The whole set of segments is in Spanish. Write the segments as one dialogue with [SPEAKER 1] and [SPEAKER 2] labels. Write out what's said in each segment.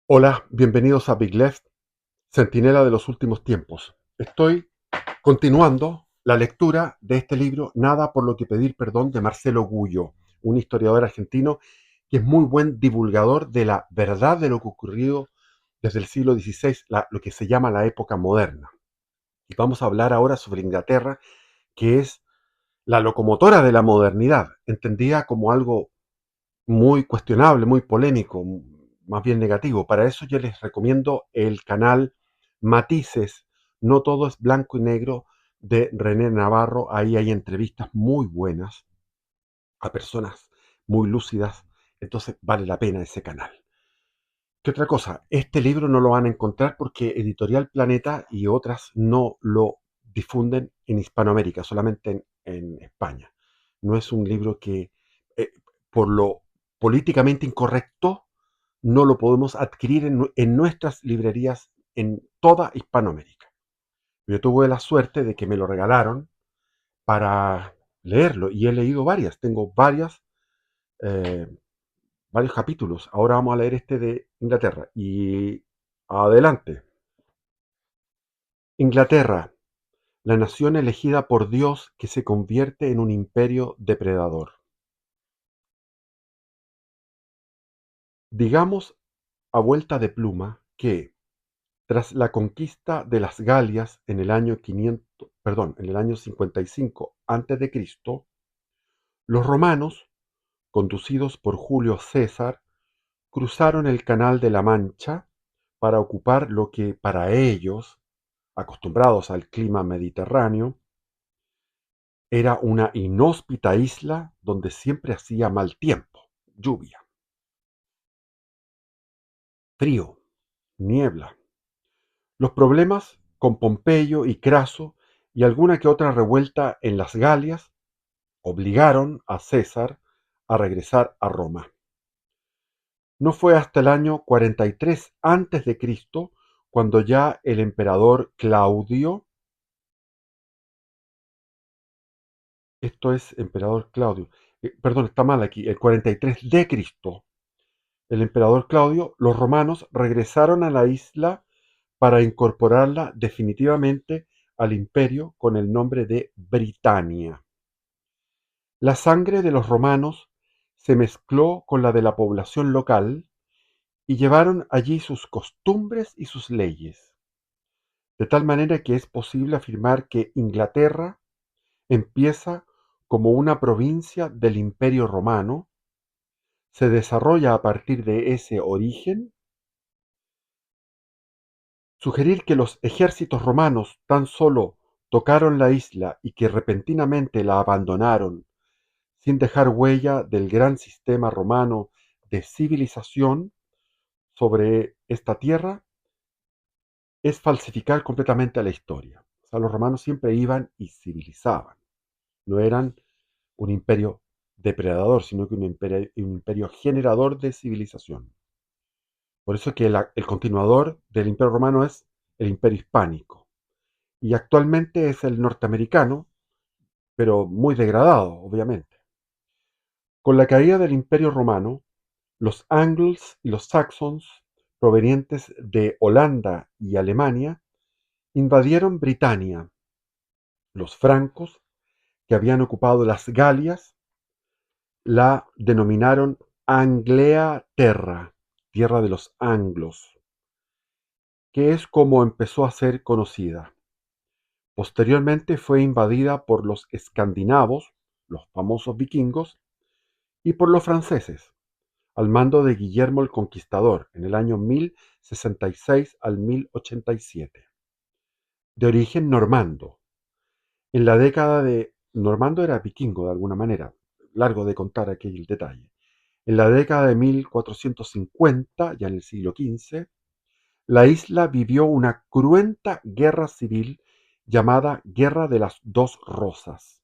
[SPEAKER 1] Hola, bienvenidos a Big Left, Centinela de los últimos tiempos. Estoy continuando la lectura de este libro, Nada por lo que pedir perdón, de Marcelo Gullo, un historiador argentino que es muy buen divulgador de la verdad de lo que ocurrió desde el siglo XVI, lo que se llama la época moderna. Y vamos a hablar ahora sobre Inglaterra, que es la locomotora de la modernidad, entendida como algo muy cuestionable, muy polémico, más bien negativo. Para eso yo les recomiendo el canal Matices, no todo es blanco y negro, de René Navarro. Ahí hay entrevistas muy buenas a personas muy lúcidas, entonces vale la pena ese canal. ¿Qué otra cosa? Este libro no lo van a encontrar porque Editorial Planeta y otras no lo difunden en Hispanoamérica, solamente en España. No es un libro que, eh, por lo políticamente incorrecto, no lo podemos adquirir en nuestras librerías en toda Hispanoamérica. Yo tuve la suerte de que me lo regalaron para leerlo y he leído varias, tengo eh, varios capítulos. Ahora vamos a leer este de Inglaterra. Y adelante. Inglaterra, la nación elegida por Dios que se convierte en un imperio depredador. Digamos a vuelta de pluma que, tras la conquista de las Galias en el año 500, perdón, en el año 55 a.C., los romanos, conducidos por Julio César, cruzaron el Canal de la Mancha para ocupar lo que para ellos, acostumbrados al clima mediterráneo, era una inhóspita isla donde siempre hacía mal tiempo, lluvia, frío, niebla. Los problemas con Pompeyo y Craso y alguna que otra revuelta en las Galias obligaron a César a regresar a Roma. No fue hasta el año 43 a.C. cuando ya el emperador Claudio, esto es emperador Claudio, perdón, está mal aquí, el 43 de Cristo, el emperador Claudio, los romanos regresaron a la isla para incorporarla definitivamente al imperio con el nombre de Britania. La sangre de los romanos se mezcló con la de la población local y llevaron allí sus costumbres y sus leyes, de tal manera que es posible afirmar que Inglaterra empieza como una provincia del Imperio Romano, se desarrolla a partir de ese origen. Sugerir que los ejércitos romanos tan solo tocaron la isla y que repentinamente la abandonaron sin dejar huella del gran sistema romano de civilización sobre esta tierra es falsificar completamente la historia. O sea, los romanos siempre iban y civilizaban. No eran un imperio depredador, sino que un imperio generador de civilización. Por eso que el continuador del imperio romano es el imperio hispánico. Y actualmente es el norteamericano, pero muy degradado, obviamente. Con la caída del Imperio Romano, los angles y los saxons, provenientes de Holanda y Alemania, invadieron Britania. Los francos, que habían ocupado las Galias, la denominaron Anglea Terra, tierra de los anglos, que es como empezó a ser conocida. Posteriormente fue invadida por los escandinavos, los famosos vikingos, y por los franceses, al mando de Guillermo el Conquistador, en el año 1066 al 1087. De origen normando. En la década de... Normando era vikingo de alguna manera, largo de contar aquí el detalle. En la década de 1450, ya en el siglo XV, la isla vivió una cruenta guerra civil llamada Guerra de las Dos Rosas,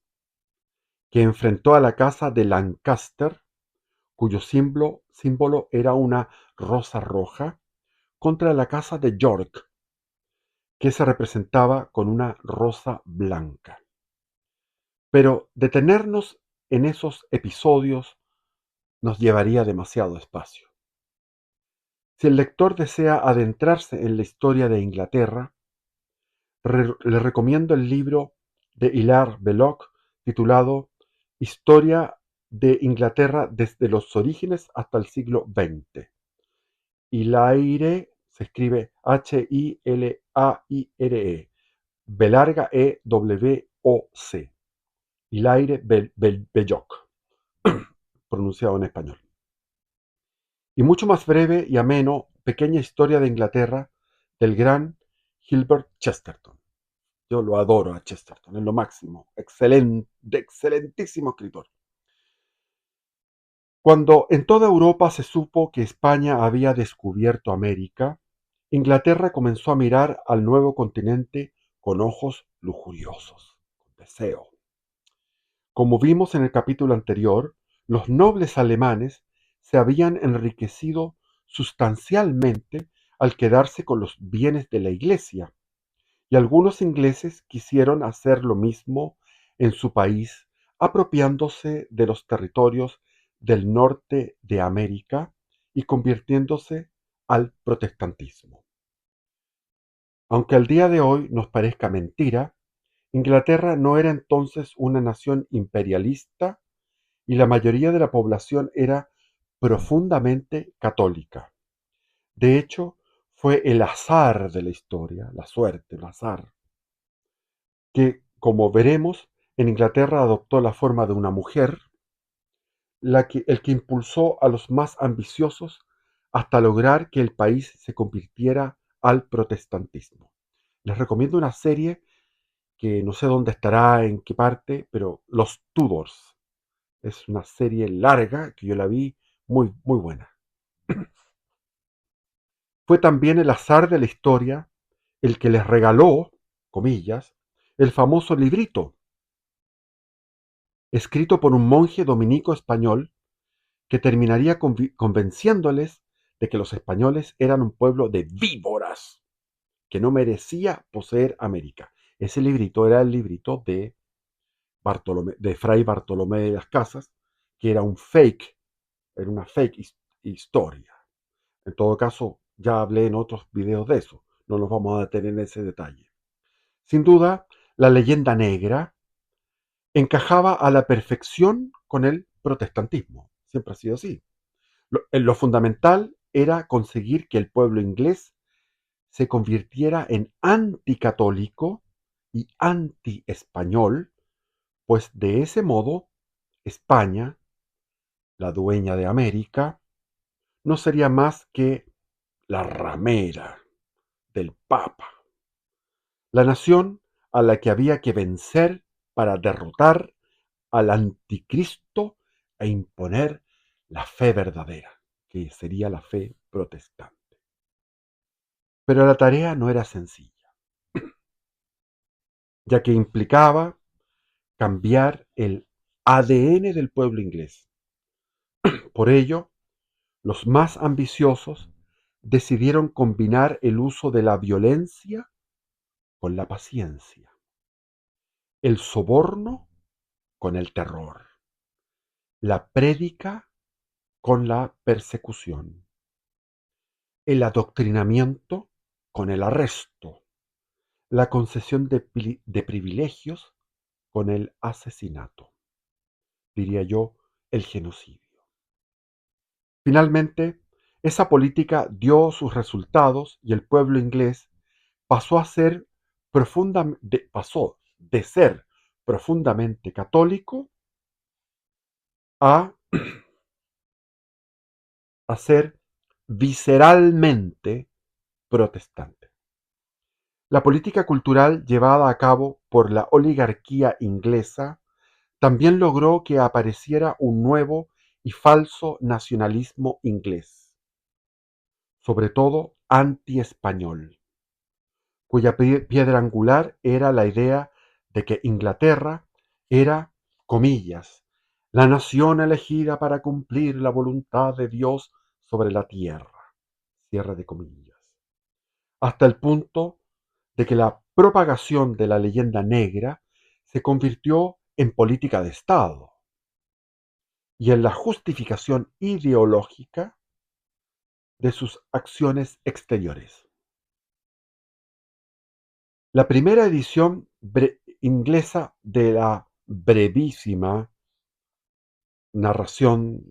[SPEAKER 1] que enfrentó a la casa de Lancaster, cuyo símbolo era una rosa roja, contra la casa de York, que se representaba con una rosa blanca. Pero detenernos en esos episodios nos llevaría demasiado espacio. Si el lector desea adentrarse en la historia de Inglaterra, le recomiendo el libro de Hilaire Belloc titulado Historia de Inglaterra desde los orígenes hasta el siglo XX. Hilaire se escribe Hilaire, B larga EWOC. Hilaire Belloc, pronunciado en español. Y mucho más breve y ameno, Pequeña historia de Inglaterra, del gran Gilbert Chesterton. Yo lo adoro a Chesterton, es lo máximo. Excelentísimo escritor. Cuando en toda Europa se supo que España había descubierto América, Inglaterra comenzó a mirar al nuevo continente con ojos lujuriosos, con deseo. Como vimos en el capítulo anterior, los nobles alemanes se habían enriquecido sustancialmente al quedarse con los bienes de la Iglesia, y algunos ingleses quisieron hacer lo mismo en su país, apropiándose de los territorios del norte de América y convirtiéndose al protestantismo. Aunque al día de hoy nos parezca mentira, Inglaterra no era entonces una nación imperialista y la mayoría de la población era profundamente católica. De hecho, fue el azar de la historia, la suerte, el azar, que, como veremos, en Inglaterra adoptó la forma de una mujer, el que impulsó a los más ambiciosos hasta lograr que el país se convirtiera al protestantismo. Les recomiendo una serie que no sé dónde estará, en qué parte, pero Los Tudors. Es una serie larga que yo la vi, muy, muy buena. Fue también el azar de la historia el que les regaló, comillas, el famoso librito, escrito por un monje dominico español que terminaría convenciéndoles de que los españoles eran un pueblo de víboras, que no merecía poseer América. Ese librito era el librito de Fray Bartolomé de las Casas, que era una fake historia. En todo caso, ya hablé en otros videos de eso, no nos vamos a detener en ese detalle. Sin duda, la leyenda negra encajaba a la perfección con el protestantismo, siempre ha sido así. Lo fundamental era conseguir que el pueblo inglés se convirtiera en anticatólico y anti-español, pues de ese modo España, la dueña de América, no sería más que la ramera del Papa, la nación a la que había que vencer para derrotar al anticristo e imponer la fe verdadera, que sería la fe protestante. Pero la tarea no era sencilla, ya que implicaba cambiar el ADN del pueblo inglés. Por ello, los más ambiciosos decidieron combinar el uso de la violencia con la paciencia, el soborno con el terror, la prédica con la persecución, el adoctrinamiento con el arresto, la concesión de privilegios con el asesinato, diría yo, el genocidio. Finalmente, esa política dio sus resultados y el pueblo inglés pasó de ser profundamente católico a, a ser visceralmente protestante. La política cultural llevada a cabo por la oligarquía inglesa también logró que apareciera un nuevo y falso nacionalismo inglés, sobre todo anti-español, cuya piedra angular era la idea de que Inglaterra era, comillas, la nación elegida para cumplir la voluntad de Dios sobre la tierra, cierre de comillas, hasta el punto de que la propagación de la leyenda negra se convirtió en política de Estado y en la justificación ideológica de sus acciones exteriores. La primera edición inglesa de la brevísima narración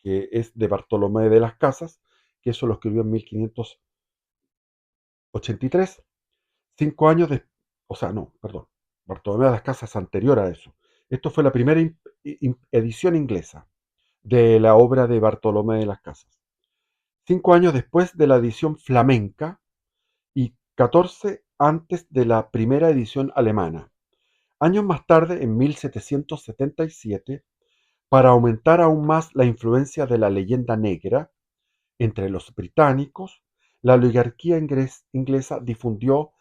[SPEAKER 1] que es de Bartolomé de las Casas, que eso lo escribió en 1583, 5 años o sea, no, perdón, Bartolomé de las Casas es anterior a eso. Esto fue la primera edición inglesa de la obra de Bartolomé de las Casas. 5 años después de la edición flamenca y 14 antes de la primera edición alemana. Años más tarde, en 1777, para aumentar aún más la influencia de la leyenda negra entre los británicos, la oligarquía inglesa difundió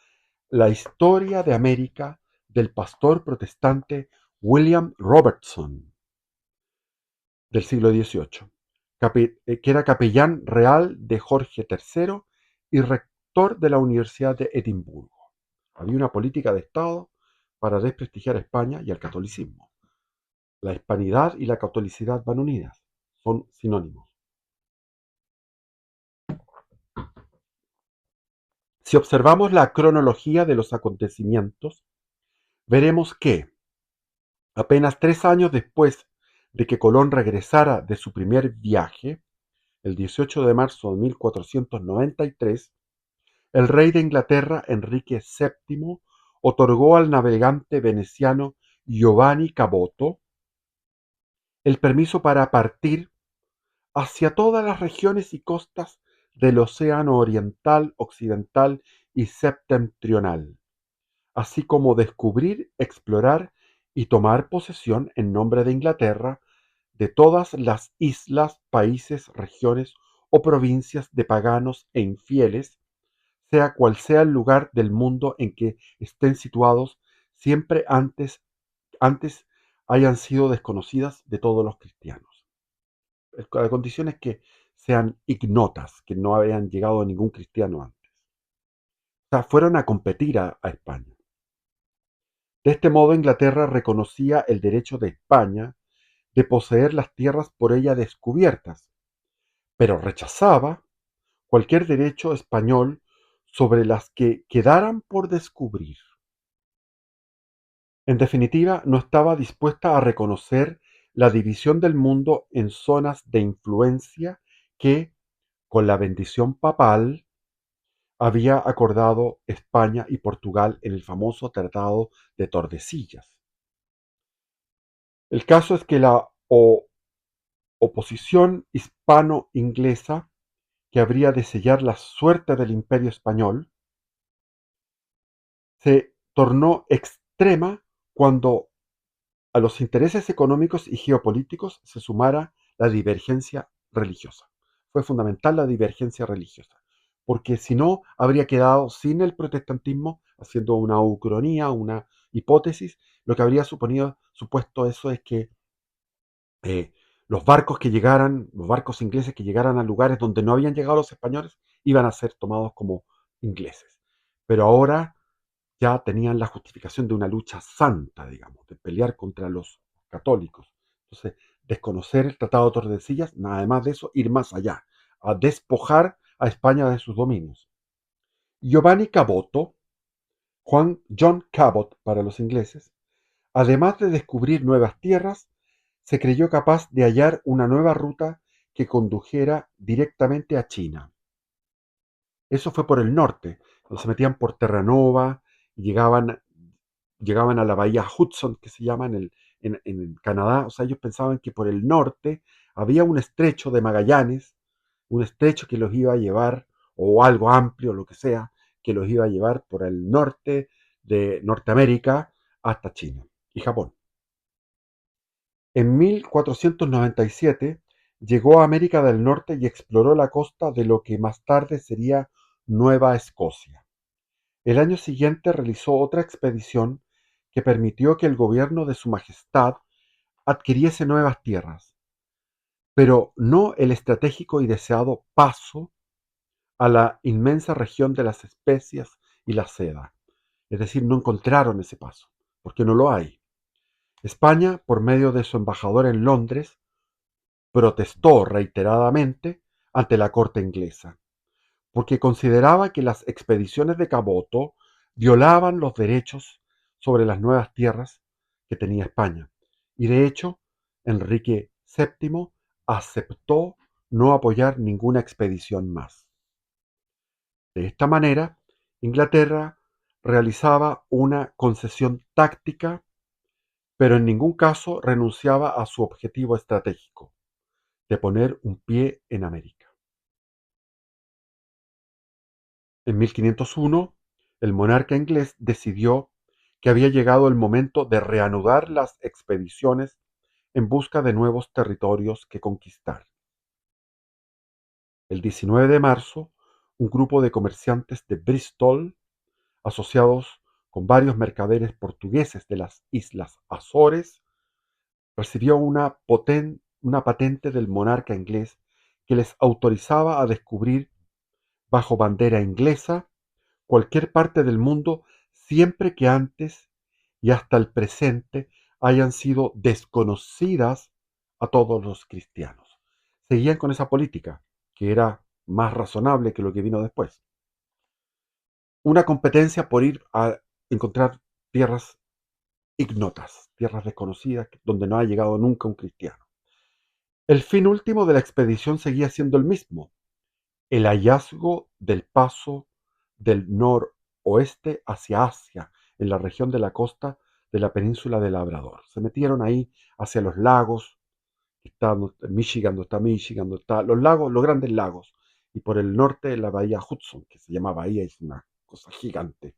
[SPEAKER 1] la historia de América del pastor protestante William Robertson del siglo XVIII, que era capellán real de Jorge III y rector de la Universidad de Edimburgo. Había una política de Estado para desprestigiar a España y al catolicismo. La hispanidad y la catolicidad van unidas, son sinónimos. Si observamos la cronología de los acontecimientos, veremos que, apenas 3 años después de que Colón regresara de su primer viaje, el 18 de marzo de 1493, el rey de Inglaterra, Enrique VII, otorgó al navegante veneciano Giovanni Caboto el permiso para partir hacia todas las regiones y costas del Océano Oriental, Occidental y Septentrional, así como descubrir, explorar y tomar posesión en nombre de Inglaterra de todas las islas, países, regiones o provincias de paganos e infieles, sea cual sea el lugar del mundo en que estén situados, siempre antes hayan sido desconocidas de todos los cristianos. La condición es que sean ignotas, que no hayan llegado a ningún cristiano antes. O sea, fueron a competir a España. De este modo, Inglaterra reconocía el derecho de España de poseer las tierras por ella descubiertas, pero rechazaba cualquier derecho español sobre las que quedaran por descubrir. En definitiva, no estaba dispuesta a reconocer la división del mundo en zonas de influencia que, con la bendición papal, había acordado España y Portugal en el famoso Tratado de Tordesillas. El caso es que la oposición hispano-inglesa, que habría de sellar la suerte del Imperio español, se tornó extrema cuando a los intereses económicos y geopolíticos se sumara la divergencia religiosa. Fue fundamental la divergencia religiosa, porque si no, habría quedado sin el protestantismo, haciendo una ucronía, una hipótesis, lo que habría supuesto eso es que eh, los barcos ingleses que llegaran a lugares donde no habían llegado los españoles, iban a ser tomados como ingleses. Pero ahora ya tenían la justificación de una lucha santa, digamos, de pelear contra los católicos. Entonces, desconocer el Tratado de Tordesillas, nada más de eso, ir más allá, a despojar a España de sus dominios. Giovanni Caboto, John Cabot para los ingleses, además de descubrir nuevas tierras, se creyó capaz de hallar una nueva ruta que condujera directamente a China. Eso fue por el norte, donde se metían por Terranova y llegaban a la bahía Hudson, que se llama en Canadá. O sea, ellos pensaban que por el norte había un estrecho de Magallanes, un estrecho que los iba a llevar, o algo amplio, lo que sea, que los iba a llevar por el norte de Norteamérica hasta China y Japón. En 1497 llegó a América del Norte y exploró la costa de lo que más tarde sería Nueva Escocia. El año siguiente realizó otra expedición que permitió que el gobierno de Su Majestad adquiriese nuevas tierras, pero no el estratégico y deseado paso a la inmensa región de las especias y la seda. Es decir, no encontraron ese paso, porque no lo hay. España, por medio de su embajador en Londres, protestó reiteradamente ante la corte inglesa, porque consideraba que las expediciones de Caboto violaban los derechos sobre las nuevas tierras que tenía España. Y de hecho, Enrique VII aceptó no apoyar ninguna expedición más. De esta manera, Inglaterra realizaba una concesión táctica, pero en ningún caso renunciaba a su objetivo estratégico, de poner un pie en América. En 1501, el monarca inglés decidió que había llegado el momento de reanudar las expediciones en busca de nuevos territorios que conquistar. El 19 de marzo, un grupo de comerciantes de Bristol, asociados con varios mercaderes portugueses de las Islas Azores, recibió una patente del monarca inglés que les autorizaba a descubrir, bajo bandera inglesa, cualquier parte del mundo siempre que antes y hasta el presente hayan sido desconocidas a todos los cristianos. Seguían con esa política, que era más razonable que lo que vino después. Una competencia por ir a encontrar tierras ignotas, tierras desconocidas, donde no ha llegado nunca un cristiano. El fin último de la expedición seguía siendo el mismo: el hallazgo del paso del noroeste hacia Asia, en la región de la costa de la península de Labrador. Se metieron ahí hacia los lagos, está Michigan, donde está los lagos, los grandes lagos, y por el norte la bahía Hudson, que se llama bahía, es una cosa gigante,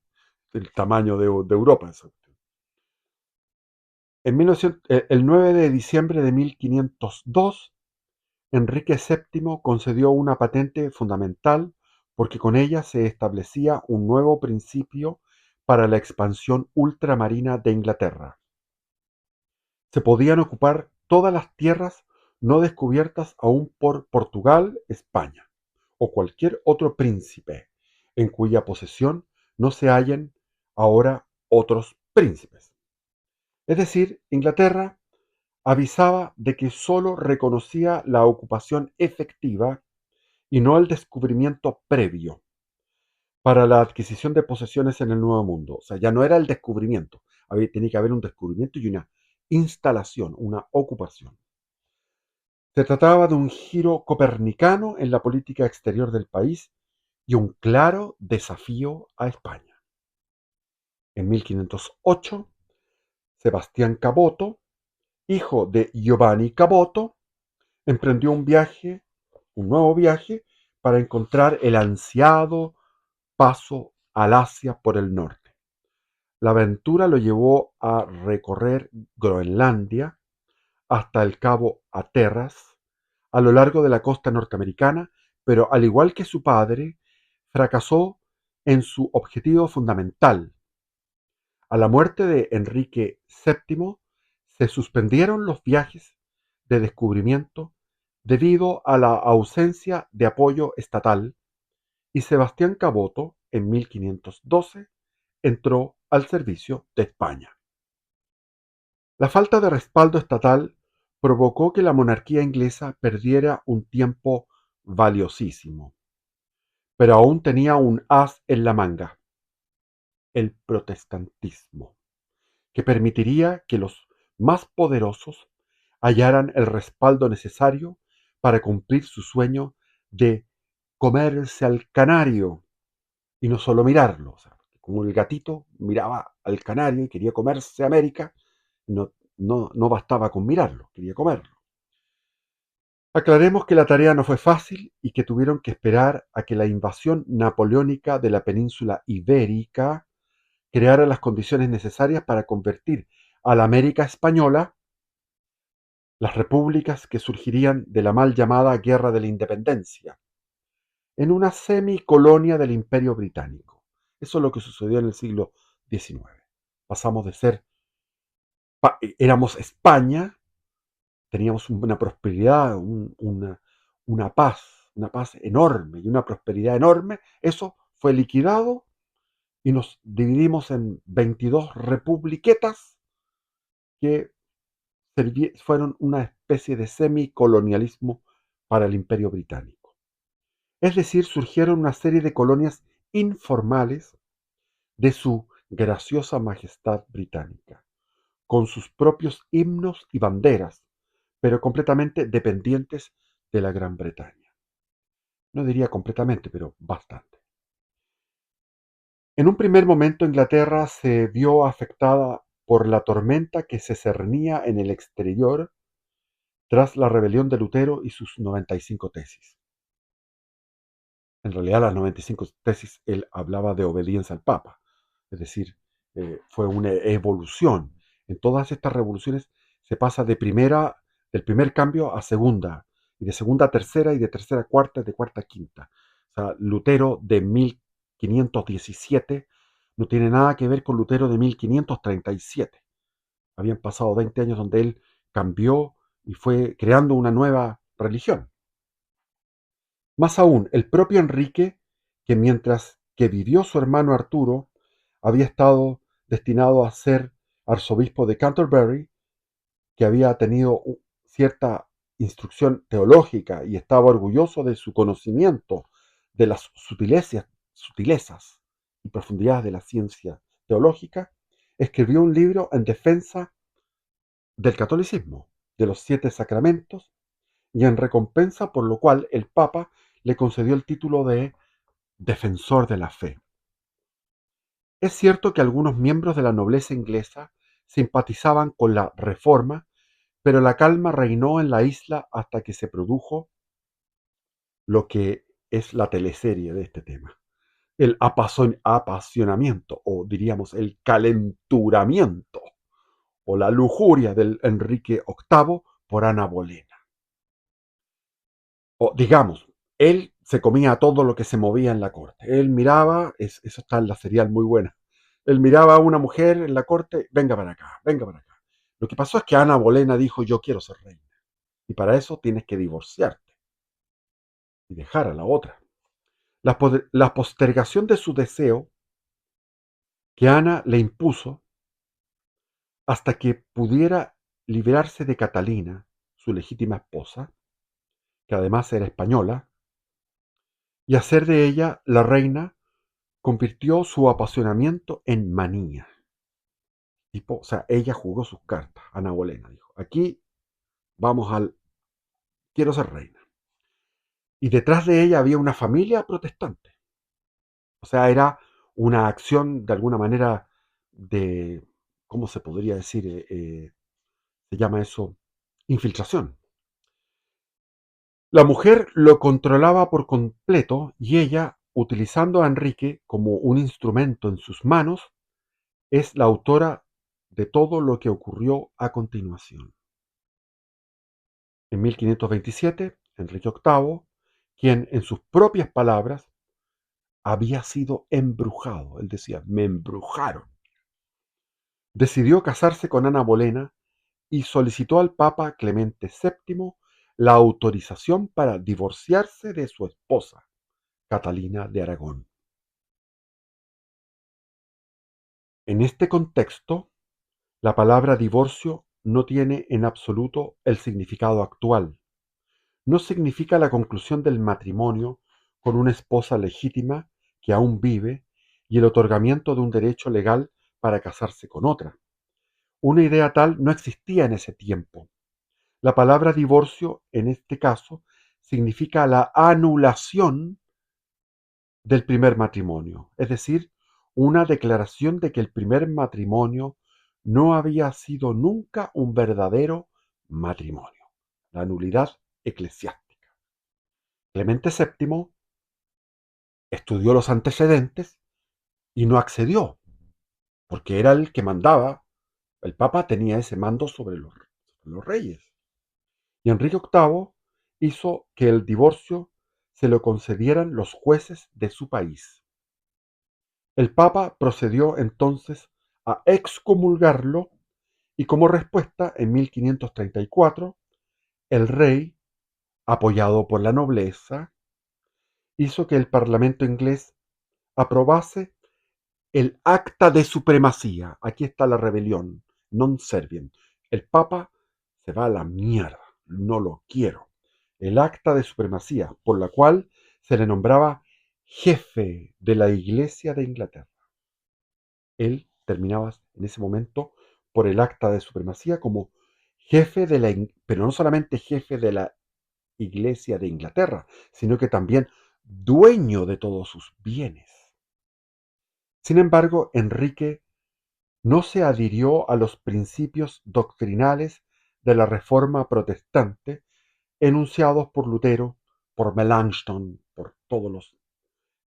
[SPEAKER 1] del tamaño de Europa. El 9 de diciembre de 1502, Enrique VII concedió una patente fundamental porque con ella se establecía un nuevo principio para la expansión ultramarina de Inglaterra. Se podían ocupar todas las tierras no descubiertas aún por Portugal, España o cualquier otro príncipe en cuya posesión no se hallen ahora otros príncipes. Es decir, Inglaterra avisaba de que sólo reconocía la ocupación efectiva y no el descubrimiento previo para la adquisición de posesiones en el Nuevo Mundo. O sea, ya no era el descubrimiento, tenía que haber un descubrimiento y una instalación, una ocupación. Se trataba de un giro copernicano en la política exterior del país y un claro desafío a España. En 1508, Sebastián Caboto, hijo de Giovanni Caboto, emprendió un nuevo viaje, para encontrar el ansiado paso al Asia por el norte. La aventura lo llevó a recorrer Groenlandia hasta el cabo Hatteras, a lo largo de la costa norteamericana, pero al igual que su padre, fracasó en su objetivo fundamental. A la muerte de Enrique VII, se suspendieron los viajes de descubrimiento debido a la ausencia de apoyo estatal, y Sebastián Caboto, en 1512, entró al servicio de España. La falta de respaldo estatal provocó que la monarquía inglesa perdiera un tiempo valiosísimo, pero aún tenía un as en la manga: el protestantismo, que permitiría que los más poderosos hallaran el respaldo necesario para cumplir su sueño de comerse al canario, y no solo mirarlo. O sea, como el gatito miraba al canario y quería comerse América, no bastaba con mirarlo, quería comerlo. Aclaremos que la tarea no fue fácil y que tuvieron que esperar a que la invasión napoleónica de la península ibérica creara las condiciones necesarias para convertir a la América española, las repúblicas que surgirían de la mal llamada Guerra de la Independencia, en una semicolonia del Imperio Británico. Eso es lo que sucedió en el siglo XIX. Pasamos de ser, éramos España, teníamos una prosperidad, una paz enorme y una prosperidad enorme. Eso fue liquidado y nos dividimos en 22 republiquetas que fueron una especie de semicolonialismo para el Imperio Británico. Es decir, surgieron una serie de colonias informales de su graciosa majestad británica, con sus propios himnos y banderas, pero completamente dependientes de la Gran Bretaña. No diría completamente, pero bastante. En un primer momento Inglaterra se vio afectada por la tormenta que se cernía en el exterior tras la rebelión de Lutero y sus 95 tesis. En realidad las 95 tesis él hablaba de obediencia al Papa, es decir, fue una evolución. En todas estas revoluciones se pasa del primer cambio a segunda, y de segunda a tercera, y de tercera a cuarta, y de cuarta a quinta. O sea, Lutero de 1517 no tiene nada que ver con Lutero de 1537. Habían pasado 20 años donde él cambió y fue creando una nueva religión. Más aún, el propio Enrique, que mientras que vivió su hermano Arturo, había estado destinado a ser arzobispo de Canterbury, que había tenido cierta instrucción teológica y estaba orgulloso de su conocimiento de las sutilezas y profundidades de la ciencia teológica, escribió un libro en defensa del catolicismo, de los 7 sacramentos, y en recompensa por lo cual el Papa le concedió el título de defensor de la fe. Es cierto que algunos miembros de la nobleza inglesa simpatizaban con la Reforma, pero la calma reinó en la isla hasta que se produjo lo que es la teleserie de este tema. El apasionamiento, o diríamos el calenturamiento, o la lujuria del Enrique VIII por Ana Bolena. O digamos, él se comía todo lo que se movía en la corte. Él miraba, eso está en la serial muy buena, él miraba a una mujer en la corte, venga para acá, venga para acá. Lo que pasó es que Ana Bolena dijo, yo quiero ser reina. Y para eso tienes que divorciarte y dejar a la otra. La postergación de su deseo que Ana le impuso hasta que pudiera liberarse de Catalina, su legítima esposa, que además era española, y hacer de ella la reina, convirtió su apasionamiento en manía. Tipo, o sea, ella jugó sus cartas. Ana Bolena dijo, aquí vamos al, quiero ser reina. Y detrás de ella había una familia protestante. O sea, era una acción de alguna manera de, ¿cómo se podría decir? Se llama eso infiltración. La mujer lo controlaba por completo y ella, utilizando a Enrique como un instrumento en sus manos, es la autora de todo lo que ocurrió a continuación. En 1527, Enrique VIII, quien en sus propias palabras había sido embrujado, él decía, me embrujaron, decidió casarse con Ana Bolena y solicitó al Papa Clemente VII la autorización para divorciarse de su esposa, Catalina de Aragón. En este contexto, la palabra divorcio no tiene en absoluto el significado actual. No significa la conclusión del matrimonio con una esposa legítima que aún vive y el otorgamiento de un derecho legal para casarse con otra. Una idea tal no existía en ese tiempo. La palabra divorcio, en este caso, significa la anulación del primer matrimonio, es decir, una declaración de que el primer matrimonio no había sido nunca un verdadero matrimonio, la nulidad eclesiástica. Clemente VII estudió los antecedentes y no accedió, porque era el que mandaba, el Papa tenía ese mando sobre los reyes. Y Enrique VIII hizo que el divorcio se lo concedieran los jueces de su país. El Papa procedió entonces a excomulgarlo y como respuesta, en 1534, el rey, apoyado por la nobleza, hizo que el Parlamento inglés aprobase el acta de supremacía. Aquí está la rebelión, non servient. El Papa se va a la mierda, no lo quiero. El acta de supremacía, por la cual se le nombraba jefe de la Iglesia de Inglaterra. Él terminaba en ese momento por el acta de supremacía como jefe de la, pero no solamente jefe de la Iglesia de Inglaterra, sino que también dueño de todos sus bienes. Sin embargo, Enrique no se adhirió a los principios doctrinales de la Reforma protestante enunciados por Lutero, por Melanchthon, por todos los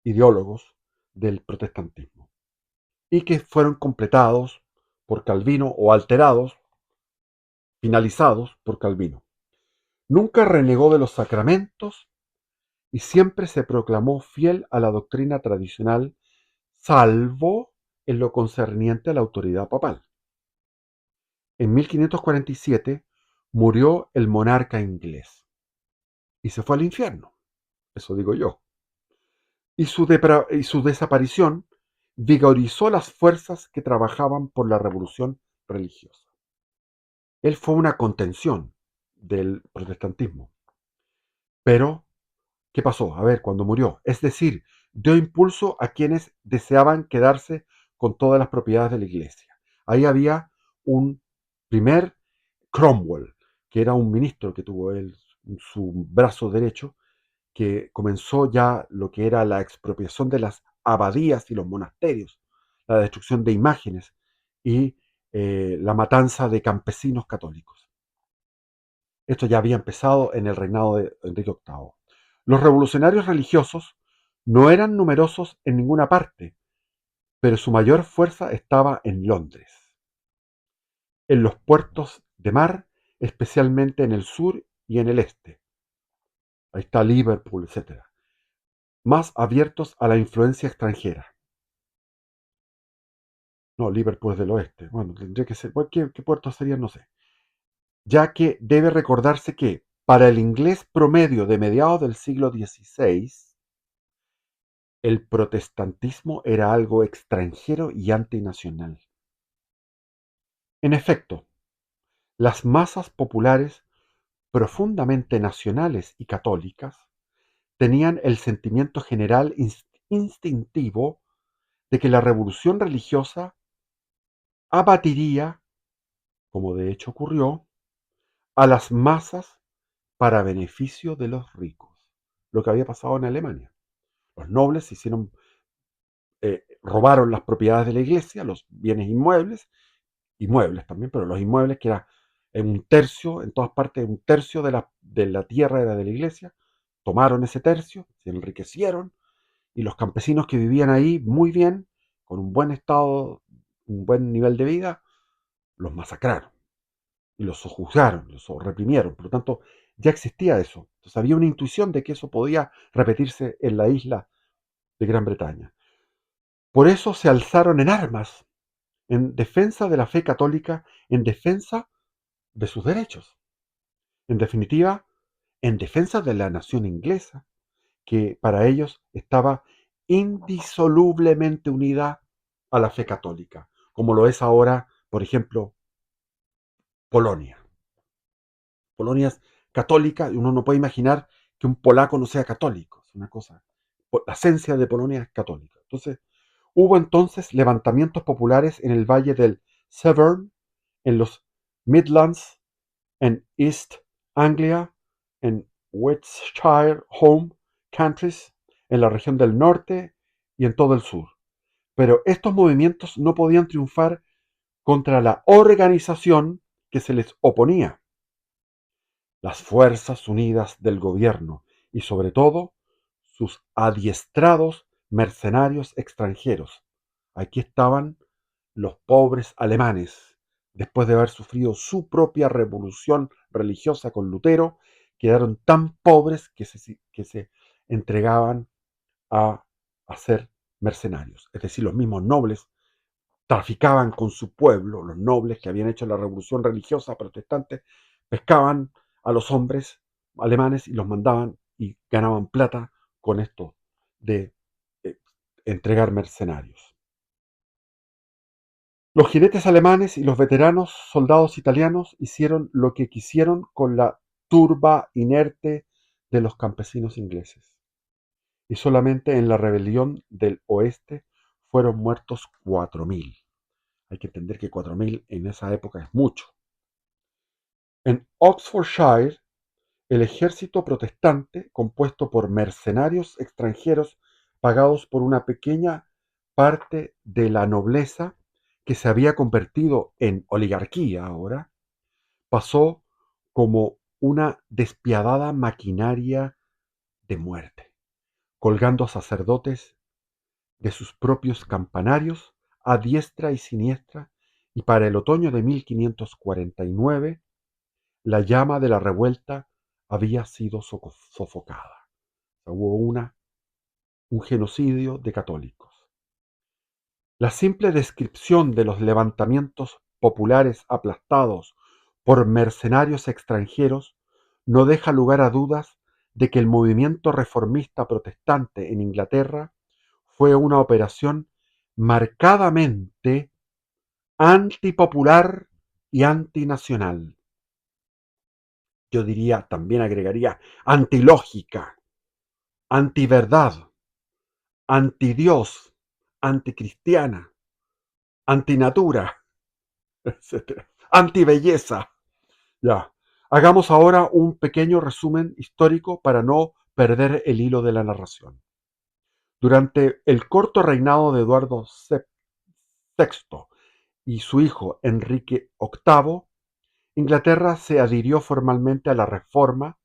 [SPEAKER 1] ideólogos del protestantismo, y que fueron completados por Calvino o alterados, finalizados por Calvino. Nunca renegó de los sacramentos y siempre se proclamó fiel a la doctrina tradicional, salvo en lo concerniente a la autoridad papal. En 1547 murió el monarca inglés y se fue al infierno, eso digo yo. Y su desaparición vigorizó las fuerzas que trabajaban por la revolución religiosa. Él fue una contención del protestantismo. Pero, ¿qué pasó? A ver, cuando murió. Es decir, dio impulso a quienes deseaban quedarse con todas las propiedades de la iglesia. Ahí había un primer Cromwell, que era un ministro que tuvo él, su brazo derecho, que comenzó ya lo que era la expropiación de las abadías y los monasterios, la destrucción de imágenes y la matanza de campesinos católicos. Esto ya había empezado en el reinado de Enrique VIII. Los revolucionarios religiosos no eran numerosos en ninguna parte, pero su mayor fuerza estaba en Londres, en los puertos de mar, especialmente en el sur y en el este. Ahí está Liverpool, etcétera, más abiertos a la influencia extranjera. No, Liverpool es del oeste. Bueno, tendría que ser. ¿Qué puerto sería? No sé. Ya que debe recordarse que, para el inglés promedio de mediados del siglo XVI, el protestantismo era algo extranjero y antinacional. En efecto, las masas populares profundamente nacionales y católicas tenían el sentimiento general instintivo de que la revolución religiosa abatiría, como de hecho ocurrió, a las masas para beneficio de los ricos, lo que había pasado en Alemania. Los nobles robaron las propiedades de la iglesia, los bienes inmuebles también, pero los inmuebles, que era en un tercio, en todas partes, un tercio de la tierra era de la iglesia, tomaron ese tercio, se enriquecieron, y los campesinos que vivían ahí muy bien, con un buen estado, un buen nivel de vida, los masacraron y los sojuzgaron, los reprimieron. Por lo tanto, ya existía eso. Entonces había una intuición de que eso podía repetirse en la isla de Gran Bretaña. Por eso se alzaron en armas, en defensa de la fe católica, en defensa de sus derechos. En definitiva, en defensa de la nación inglesa, que para ellos estaba indisolublemente unida a la fe católica, como lo es ahora, por ejemplo, Polonia. Polonia es católica y uno no puede imaginar que un polaco no sea católico. Es una cosa. La esencia de Polonia es católica. Entonces, hubo entonces levantamientos populares en el valle del Severn, en los Midlands, en East Anglia, en Wiltshire Home Countries, en la región del norte y en todo el sur. Pero estos movimientos no podían triunfar contra la organización que se les oponía. Las fuerzas unidas del gobierno y, sobre todo, sus adiestrados mercenarios extranjeros. Aquí estaban los pobres alemanes, después de haber sufrido su propia revolución religiosa con Lutero, quedaron tan pobres que se entregaban a ser mercenarios. Es decir, los mismos nobles traficaban con su pueblo, los nobles que habían hecho la revolución religiosa protestante, pescaban a los hombres alemanes y los mandaban y ganaban plata con esto de eh, entregar mercenarios. Los jinetes alemanes y los veteranos soldados italianos hicieron lo que quisieron con la turba inerte de los campesinos ingleses. y solamente en la rebelión del oeste fueron muertos 4.000. Hay que entender que 4.000 en esa época es mucho. En Oxfordshire, el ejército protestante, compuesto por mercenarios extranjeros pagados por una pequeña parte de la nobleza que se había convertido en oligarquía ahora, pasó como una despiadada maquinaria de muerte, colgando a sacerdotes de sus propios campanarios a diestra y siniestra, y para el otoño de 1549 la llama de la revuelta había sido sofocada. O sea, hubo un genocidio de católicos. La simple descripción de los levantamientos populares aplastados por mercenarios extranjeros no deja lugar a dudas de que el movimiento reformista protestante en Inglaterra fue una operación marcadamente antipopular y antinacional. Yo diría, también agregaría, antilógica, antiverdad, antidios, anticristiana, antinatura, etcétera, antibelleza. Ya. Hagamos ahora un pequeño resumen histórico para no perder el hilo de la narración. Durante el corto reinado de Eduardo VI y su hijo Enrique VIII, Inglaterra se adhirió formalmente a la Reforma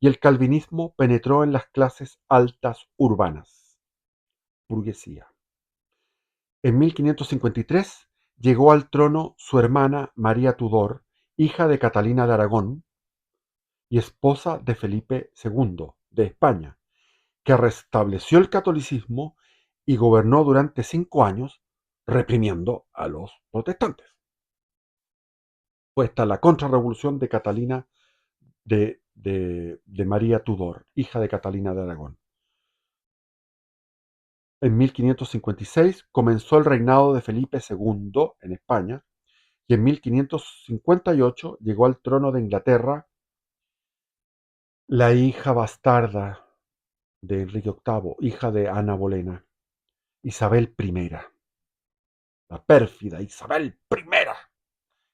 [SPEAKER 1] y el calvinismo penetró en las clases altas urbanas, burguesía. En 1553 llegó al trono su hermana María Tudor, hija de Catalina de Aragón y esposa de Felipe II de España, que restableció el catolicismo y gobernó durante 5 años reprimiendo a los protestantes. Fue esta la contrarrevolución de Catalina de María Tudor, hija de Catalina de Aragón. En 1556 comenzó el reinado de Felipe II en España y en 1558 llegó al trono de Inglaterra la hija bastarda de Enrique VIII, hija de Ana Bolena, Isabel I, la pérfida Isabel I,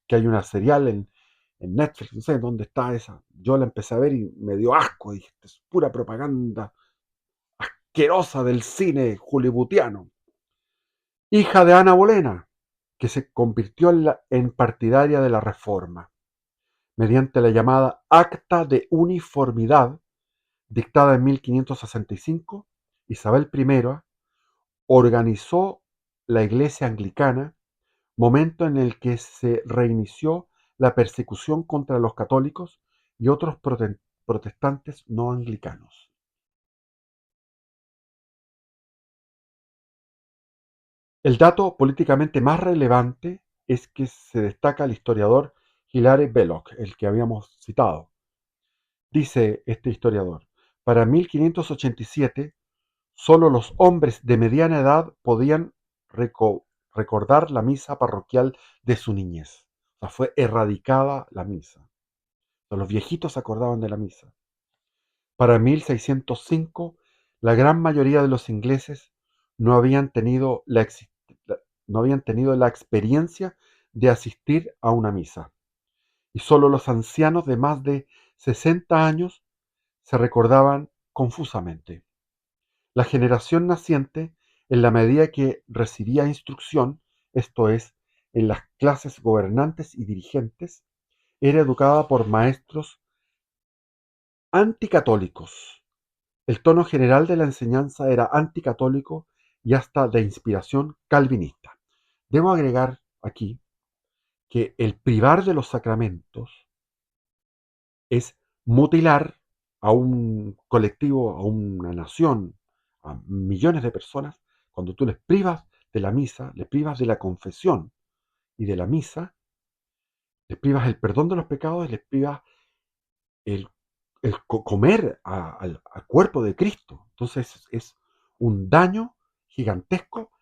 [SPEAKER 1] que hay una serial en Netflix, no sé dónde está esa. Yo la empecé a ver y me dio asco, dije, es pura propaganda asquerosa del cine hollywoodiano. Hija de Ana Bolena, que se convirtió en partidaria de la Reforma, mediante la llamada Acta de Uniformidad, dictada en 1565, Isabel I organizó la Iglesia Anglicana, momento en el que se reinició la persecución contra los católicos y otros protestantes no anglicanos. El dato políticamente más relevante es que se destaca el historiador Hilaire Belloc, el que habíamos citado. Dice este historiador, para 1587 solo los hombres de mediana edad podían recordar la misa parroquial de su niñez. O sea, fue erradicada la misa. O sea, los viejitos se acordaban de la misa. Para 1605, la gran mayoría de los ingleses no habían tenido no habían tenido la experiencia de asistir a una misa, y solo los ancianos de más de 60 años se recordaban confusamente. La generación naciente, en la medida que recibía instrucción, esto es, en las clases gobernantes y dirigentes, era educada por maestros anticatólicos. El tono general de la enseñanza era anticatólico y hasta de inspiración calvinista. Debo agregar aquí que el privar de los sacramentos es mutilar a un colectivo, a una nación, a millones de personas, cuando tú les privas de la misa, les privas de la confesión y de la misa, les privas el perdón de los pecados y les privas el, comer al cuerpo de Cristo. Entonces es un daño gigantesco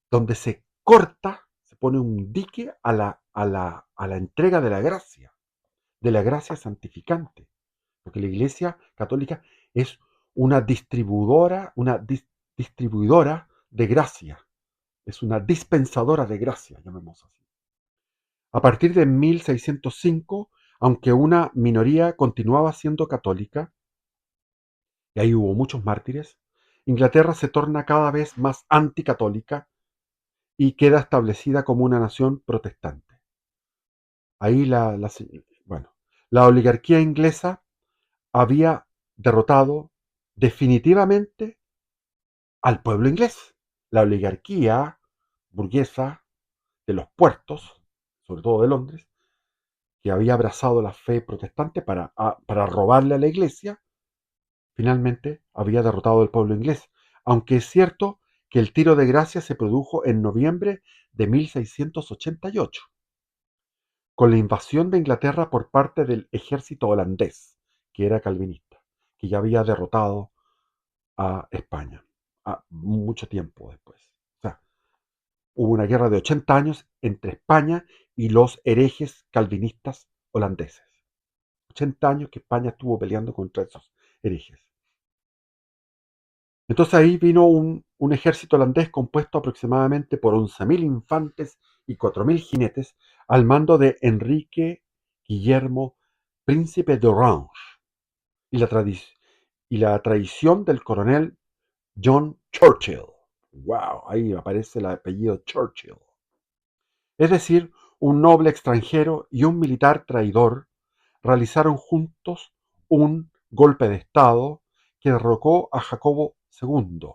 [SPEAKER 1] donde se corta, se pone un dique a la entrega de la gracia santificante. Porque la Iglesia Católica es distribuidora de gracia, es una dispensadora de gracia, llamemos así. A partir de 1605, aunque una minoría continuaba siendo católica, y ahí hubo muchos mártires, Inglaterra se torna cada vez más anticatólica y queda establecida como una nación protestante. Ahí bueno, la oligarquía inglesa había derrotado definitivamente al pueblo inglés. La oligarquía burguesa de los puertos, sobre todo de Londres, que había abrazado la fe protestante para robarle a la iglesia, finalmente había derrotado al pueblo inglés. Aunque es cierto que el tiro de gracia se produjo en noviembre de 1688, con la invasión de Inglaterra por parte del ejército holandés, que era calvinista, que ya había derrotado a España mucho tiempo después. O sea, hubo una guerra de 80 años entre España y los herejes calvinistas holandeses. 80 años que España estuvo peleando contra esos herejes. Entonces ahí vino un ejército holandés compuesto aproximadamente por 11.000 infantes y 4.000 jinetes al mando de Enrique Guillermo, príncipe de Orange, y la traición del coronel John Churchill. ¡Wow! Ahí aparece el apellido Churchill. Es decir, un noble extranjero y un militar traidor realizaron juntos un golpe de Estado que derrocó a Jacobo II,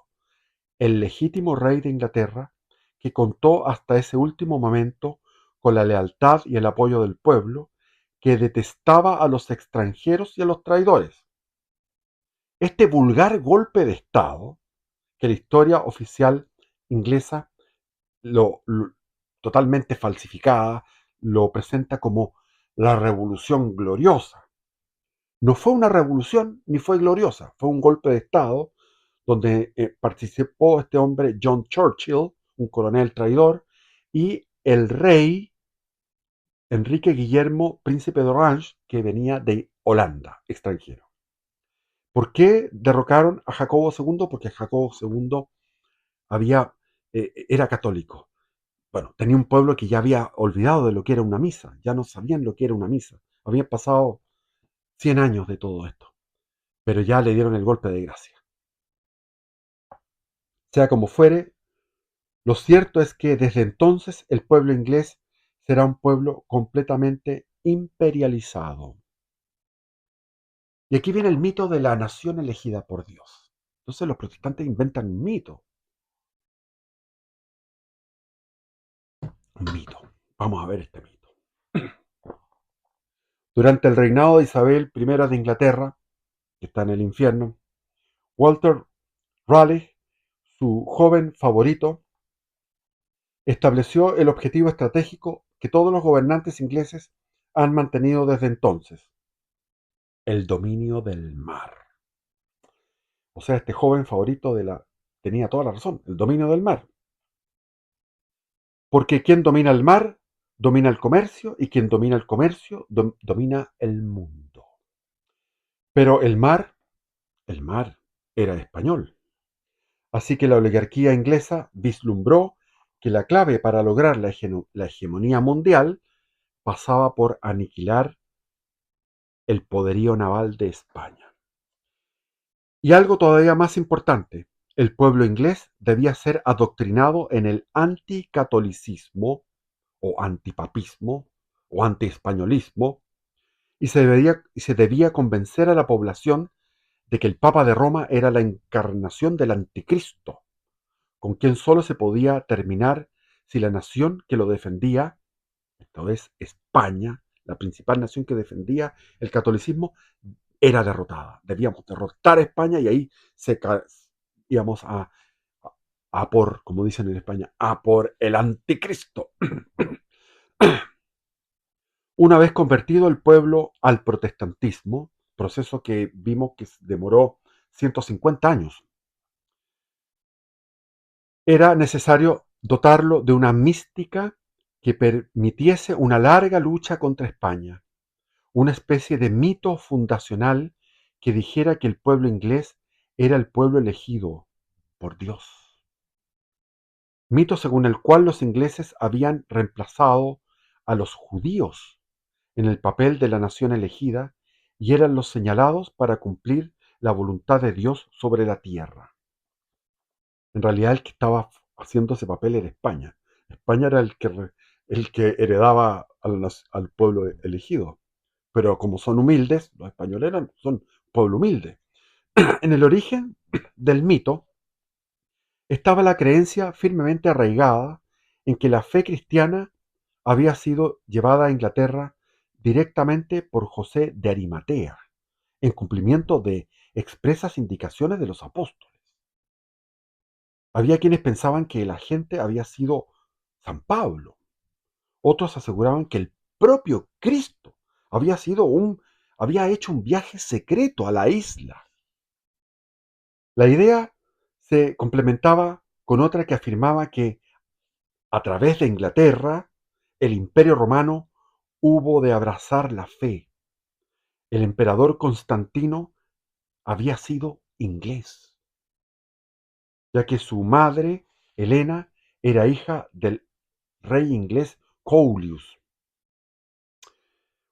[SPEAKER 1] el legítimo rey de Inglaterra, que contó hasta ese último momento con la lealtad y el apoyo del pueblo, que detestaba a los extranjeros y a los traidores. Este vulgar golpe de Estado, que la historia oficial inglesa lo totalmente falsificada, lo presenta como la revolución gloriosa. No fue una revolución ni fue gloriosa, fue un golpe de Estado donde participó este hombre John Churchill, un coronel traidor, y el rey Enrique Guillermo, príncipe de Orange, que venía de Holanda, extranjero. ¿Por qué derrocaron a Jacobo II? Porque Jacobo II era católico. Bueno, tenía un pueblo que ya había olvidado de lo que era una misa, ya no sabían lo que era una misa. Habían pasado 100 años de todo esto, pero ya le dieron el golpe de gracia. Sea como fuere, lo cierto es que desde entonces el pueblo inglés será un pueblo completamente imperializado. Y aquí viene el mito de la nación elegida por Dios. Entonces los protestantes inventan un mito. Un mito. Vamos a ver este mito. Durante el reinado de Isabel I de Inglaterra, que está en el infierno, Walter Raleigh, su joven favorito, estableció el objetivo estratégico que todos los gobernantes ingleses han mantenido desde entonces: el dominio del mar. O sea, este joven favorito tenía toda la razón, el dominio del mar. Porque quien domina el mar, domina el comercio, y quien domina el comercio, domina el mundo. Pero el mar era español. Así que la oligarquía inglesa vislumbró que la clave para lograr la hegemonía mundial pasaba por aniquilar el poderío naval de España. Y algo todavía más importante, el pueblo inglés debía ser adoctrinado en el anticatolicismo o antipapismo o antiespañolismo, y se debía convencer a la población de que el Papa de Roma era la encarnación del anticristo, con quien solo se podía terminar si la nación que lo defendía, esto es España, la principal nación que defendía el catolicismo, era derrotada. Debíamos derrotar a España y ahí íbamos a por, como dicen en España, a por el anticristo. Una vez convertido el pueblo al protestantismo, proceso que vimos que demoró 150 años, era necesario dotarlo de una mística que permitiese una larga lucha contra España, una especie de mito fundacional que dijera que el pueblo inglés era el pueblo elegido por Dios. Mito según el cual los ingleses habían reemplazado a los judíos en el papel de la nación elegida y eran los señalados para cumplir la voluntad de Dios sobre la tierra. En realidad el que estaba haciendo ese papel era España. España era el que heredaba al pueblo elegido. Pero como son humildes, los españoles son pueblo humilde. En el origen del mito estaba la creencia firmemente arraigada en que la fe cristiana había sido llevada a Inglaterra directamente por José de Arimatea, en cumplimiento de expresas indicaciones de los apóstoles. Había quienes pensaban que el agente había sido San Pablo. Otros aseguraban que el propio Cristo había hecho un viaje secreto a la isla. La idea se complementaba con otra que afirmaba que a través de Inglaterra el Imperio Romano hubo de abrazar la fe. El emperador Constantino había sido inglés, ya que su madre, Helena, era hija del rey inglés Coelius.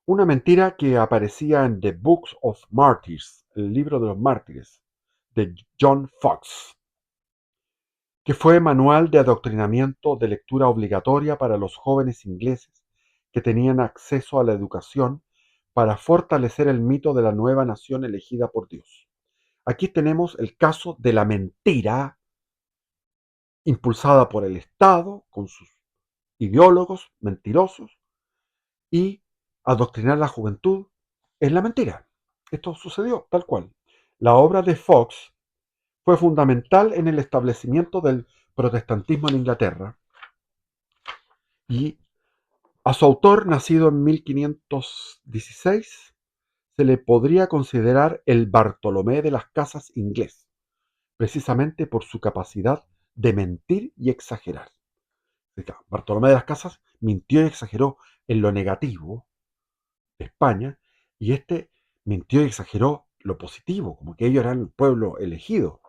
[SPEAKER 1] Una mentira que aparecía en The Books of Martyrs, el libro de los mártires, de John Foxe, que fue manual de adoctrinamiento de lectura obligatoria para los jóvenes ingleses que tenían acceso a la educación para fortalecer el mito de la nueva nación elegida por Dios. Aquí tenemos el caso de la mentira impulsada por el Estado con sus ideólogos mentirosos y adoctrinar a la juventud en la mentira. Esto sucedió tal cual. La obra de Fox fue fundamental en el establecimiento del protestantismo en Inglaterra y a su autor, nacido en 1516, se le podría considerar el Bartolomé de las Casas inglés, precisamente por su capacidad de mentir y exagerar. Bartolomé de las Casas mintió y exageró en lo negativo de España, y este mintió y exageró lo positivo, como que ellos eran el pueblo elegido.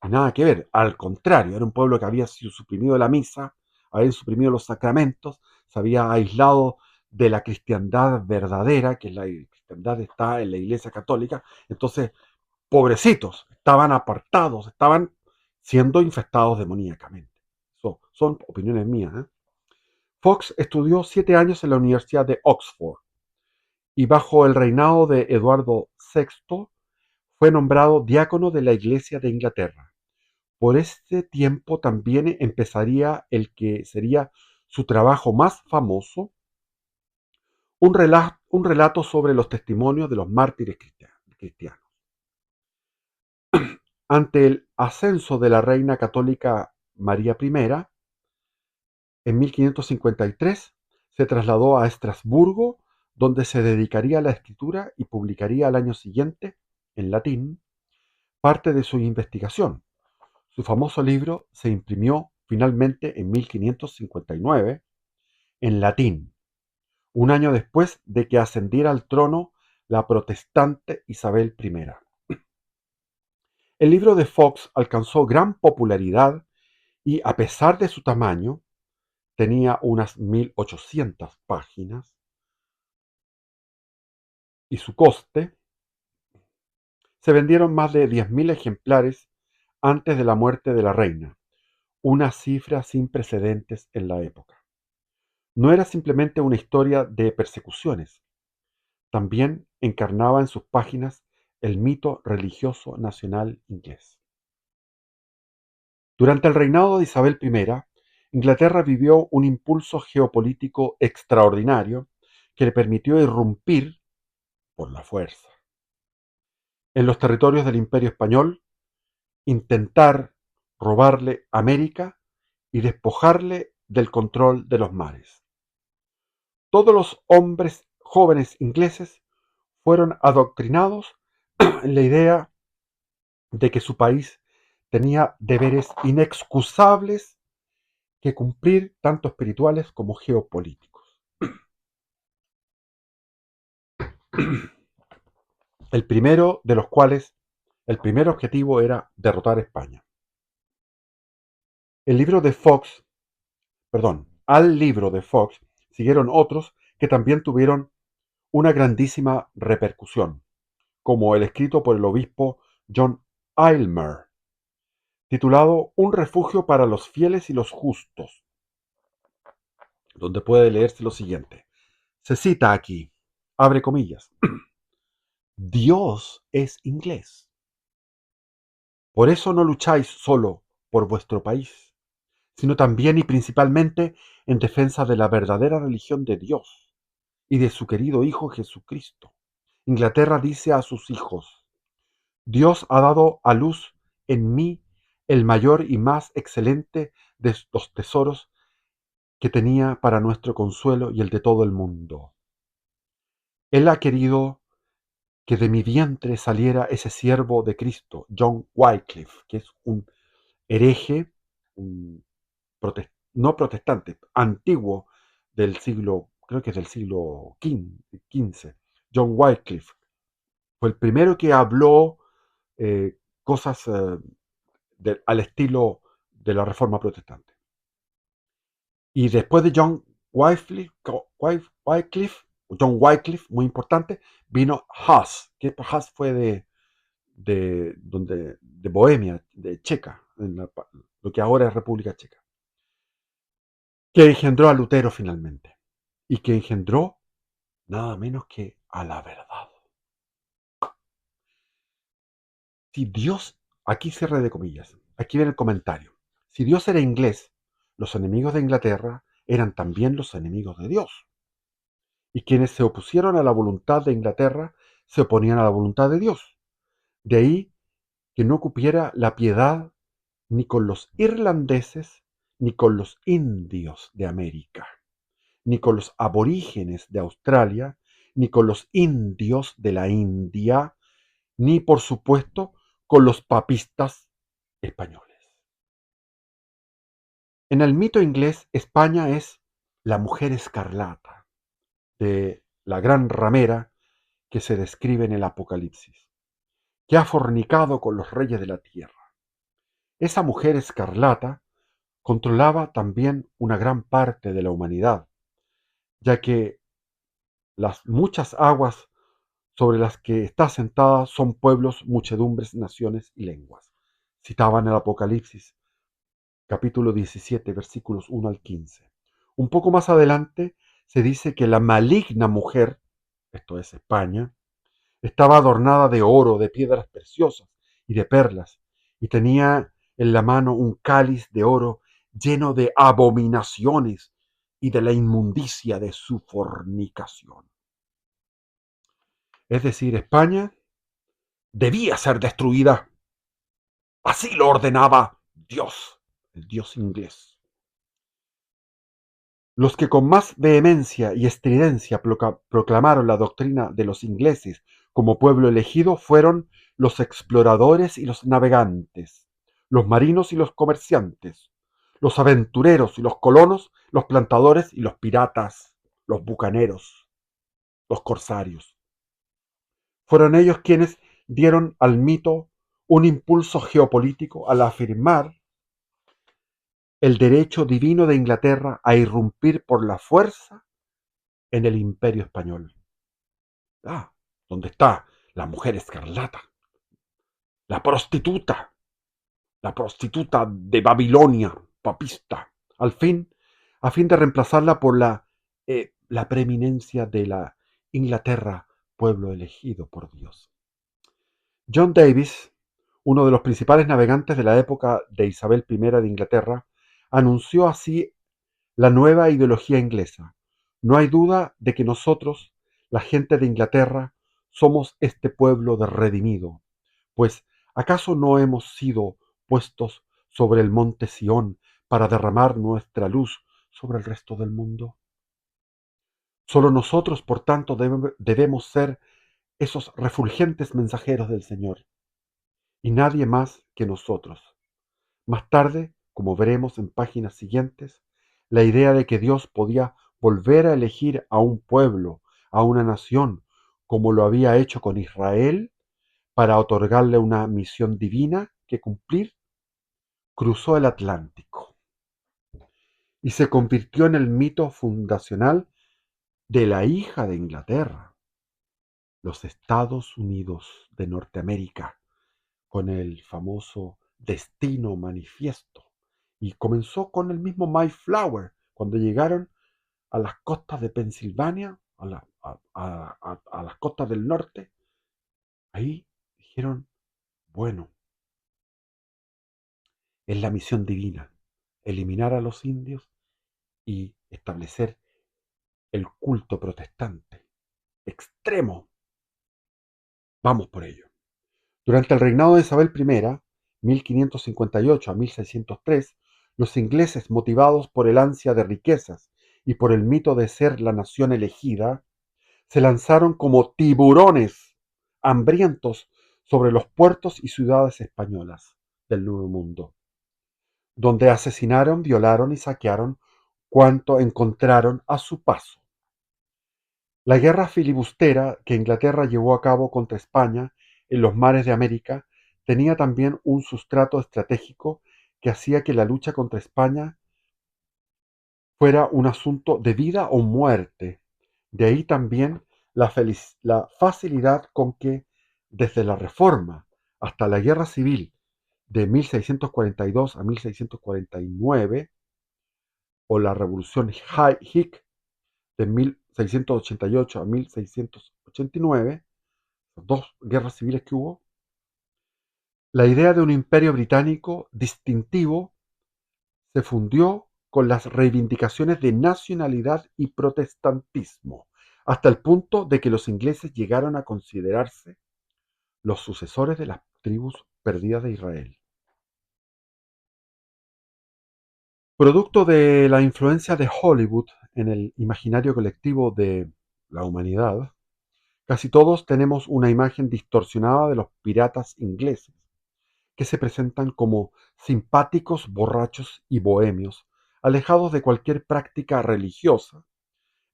[SPEAKER 1] Y nada que ver, al contrario, era un pueblo que había sido suprimido de la misa, habían suprimido los sacramentos, se había aislado de la cristiandad verdadera, que la cristiandad está en la Iglesia Católica. Entonces, pobrecitos, estaban apartados, estaban siendo infestados demoníacamente. Son opiniones mías, ¿eh? Fox estudió 7 años en la Universidad de Oxford y bajo el reinado de Eduardo VI fue nombrado diácono de la Iglesia de Inglaterra. Por este tiempo también empezaría el que sería su trabajo más famoso, un relato sobre los testimonios de los mártires cristianos. Ante el ascenso de la reina católica María I, en 1553 se trasladó a Estrasburgo, donde se dedicaría a la escritura y publicaría al año siguiente, en latín, parte de su investigación. Su famoso libro se imprimió finalmente en 1559 en latín, un año después de que ascendiera al trono la protestante Isabel I. El libro de Fox alcanzó gran popularidad y, a pesar de su tamaño, tenía unas 1800 páginas, y su coste, se vendieron más de 10.000 ejemplares antes de la muerte de la reina, una cifra sin precedentes en la época. No era simplemente una historia de persecuciones, también encarnaba en sus páginas el mito religioso nacional inglés. Durante el reinado de Isabel I, Inglaterra vivió un impulso geopolítico extraordinario que le permitió irrumpir por la fuerza en los territorios del Imperio Español, intentar robarle América y despojarle del control de los mares. Todos los hombres jóvenes ingleses fueron adoctrinados en la idea de que su país tenía deberes inexcusables que cumplir, tanto espirituales como geopolíticos. El primero de los cuales El primer objetivo era derrotar a España. El libro de Fox, al libro de Fox siguieron otros que también tuvieron una grandísima repercusión, como el escrito por el obispo John Aylmer, titulado Un refugio para los fieles y los justos, donde puede leerse lo siguiente. Se cita aquí, abre comillas, Dios es inglés. Por eso no lucháis solo por vuestro país, sino también y principalmente en defensa de la verdadera religión de Dios y de su querido Hijo Jesucristo. Inglaterra dice a sus hijos, Dios ha dado a luz en mí el mayor y más excelente de los tesoros que tenía para nuestro consuelo y el de todo el mundo. Él ha querido que de mi vientre saliera ese siervo de Cristo, John Wycliffe, que es un hereje, un no protestante, antiguo del siglo, creo que es del siglo XV. John Wycliffe fue el primero que habló cosas al estilo de la Reforma Protestante. Y después de John Wycliffe, muy importante, vino Hus, que Hus fue de Bohemia, de Checa, lo que ahora es República Checa, que engendró a Lutero finalmente, y que engendró nada menos que a la verdad. Si Dios, aquí cierre de comillas, aquí viene el comentario, si Dios era inglés, los enemigos de Inglaterra eran también los enemigos de Dios. Y quienes se opusieron a la voluntad de Inglaterra se oponían a la voluntad de Dios. De ahí que no cupiera la piedad ni con los irlandeses, ni con los indios de América, ni con los aborígenes de Australia, ni con los indios de la India, ni por supuesto con los papistas españoles. En el mito inglés, España es la mujer escarlata de la gran ramera que se describe en el Apocalipsis, que ha fornicado con los reyes de la tierra. Esa mujer escarlata controlaba también una gran parte de la humanidad, ya que las muchas aguas sobre las que está sentada son pueblos, muchedumbres, naciones y lenguas. Citaban el Apocalipsis, capítulo 17, versículos 1 al 15. Un poco más adelante se dice que la maligna mujer, esto es España, estaba adornada de oro, de piedras preciosas y de perlas, y tenía en la mano un cáliz de oro lleno de abominaciones y de la inmundicia de su fornicación. Es decir, España debía ser destruida. Así lo ordenaba Dios, el Dios inglés. Los que con más vehemencia y estridencia proclamaron la doctrina de los ingleses como pueblo elegido fueron los exploradores y los navegantes, los marinos y los comerciantes, los aventureros y los colonos, los plantadores y los piratas, los bucaneros, los corsarios. Fueron ellos quienes dieron al mito un impulso geopolítico al afirmar el derecho divino de Inglaterra a irrumpir por la fuerza en el imperio español. Ah, ¿dónde está la mujer escarlata? La prostituta, la prostituta de Babilonia, papista, a fin de reemplazarla por la preeminencia de la Inglaterra, pueblo elegido por Dios. John Davis, uno de los principales navegantes de la época de Isabel I de Inglaterra, anunció así la nueva ideología inglesa. No hay duda de que nosotros, la gente de Inglaterra, somos este pueblo de redimido, pues ¿acaso no hemos sido puestos sobre el monte Sión para derramar nuestra luz sobre el resto del mundo? Solo nosotros, por tanto, debemos ser esos refulgentes mensajeros del Señor, y nadie más que nosotros. Más tarde, como veremos en páginas siguientes, la idea de que Dios podía volver a elegir a un pueblo, a una nación, como lo había hecho con Israel, para otorgarle una misión divina que cumplir, cruzó el Atlántico y se convirtió en el mito fundacional de la hija de Inglaterra, los Estados Unidos de Norteamérica, con el famoso Destino Manifiesto. Y comenzó con el mismo Mayflower, cuando llegaron a las costas de Pensilvania, a las costas del norte. Ahí dijeron, bueno, es la misión divina, eliminar a los indios y establecer el culto protestante extremo. Vamos por ello. Durante el reinado de Isabel I, 1558 a 1603, los ingleses, motivados por el ansia de riquezas y por el mito de ser la nación elegida, se lanzaron como tiburones hambrientos sobre los puertos y ciudades españolas del Nuevo Mundo, donde asesinaron, violaron y saquearon cuanto encontraron a su paso. La guerra filibustera que Inglaterra llevó a cabo contra España en los mares de América tenía también un sustrato estratégico que hacía que la lucha contra España fuera un asunto de vida o muerte. De ahí también la facilidad con que, desde la Reforma hasta la Guerra Civil de 1642 a 1649, o la Revolución Hick de 1688 a 1689, dos guerras civiles que hubo, la idea de un imperio británico distintivo se fundió con las reivindicaciones de nacionalidad y protestantismo, hasta el punto de que los ingleses llegaron a considerarse los sucesores de las tribus perdidas de Israel. Producto de la influencia de Hollywood en el imaginario colectivo de la humanidad, casi todos tenemos una imagen distorsionada de los piratas ingleses, que se presentan como simpáticos, borrachos y bohemios, alejados de cualquier práctica religiosa.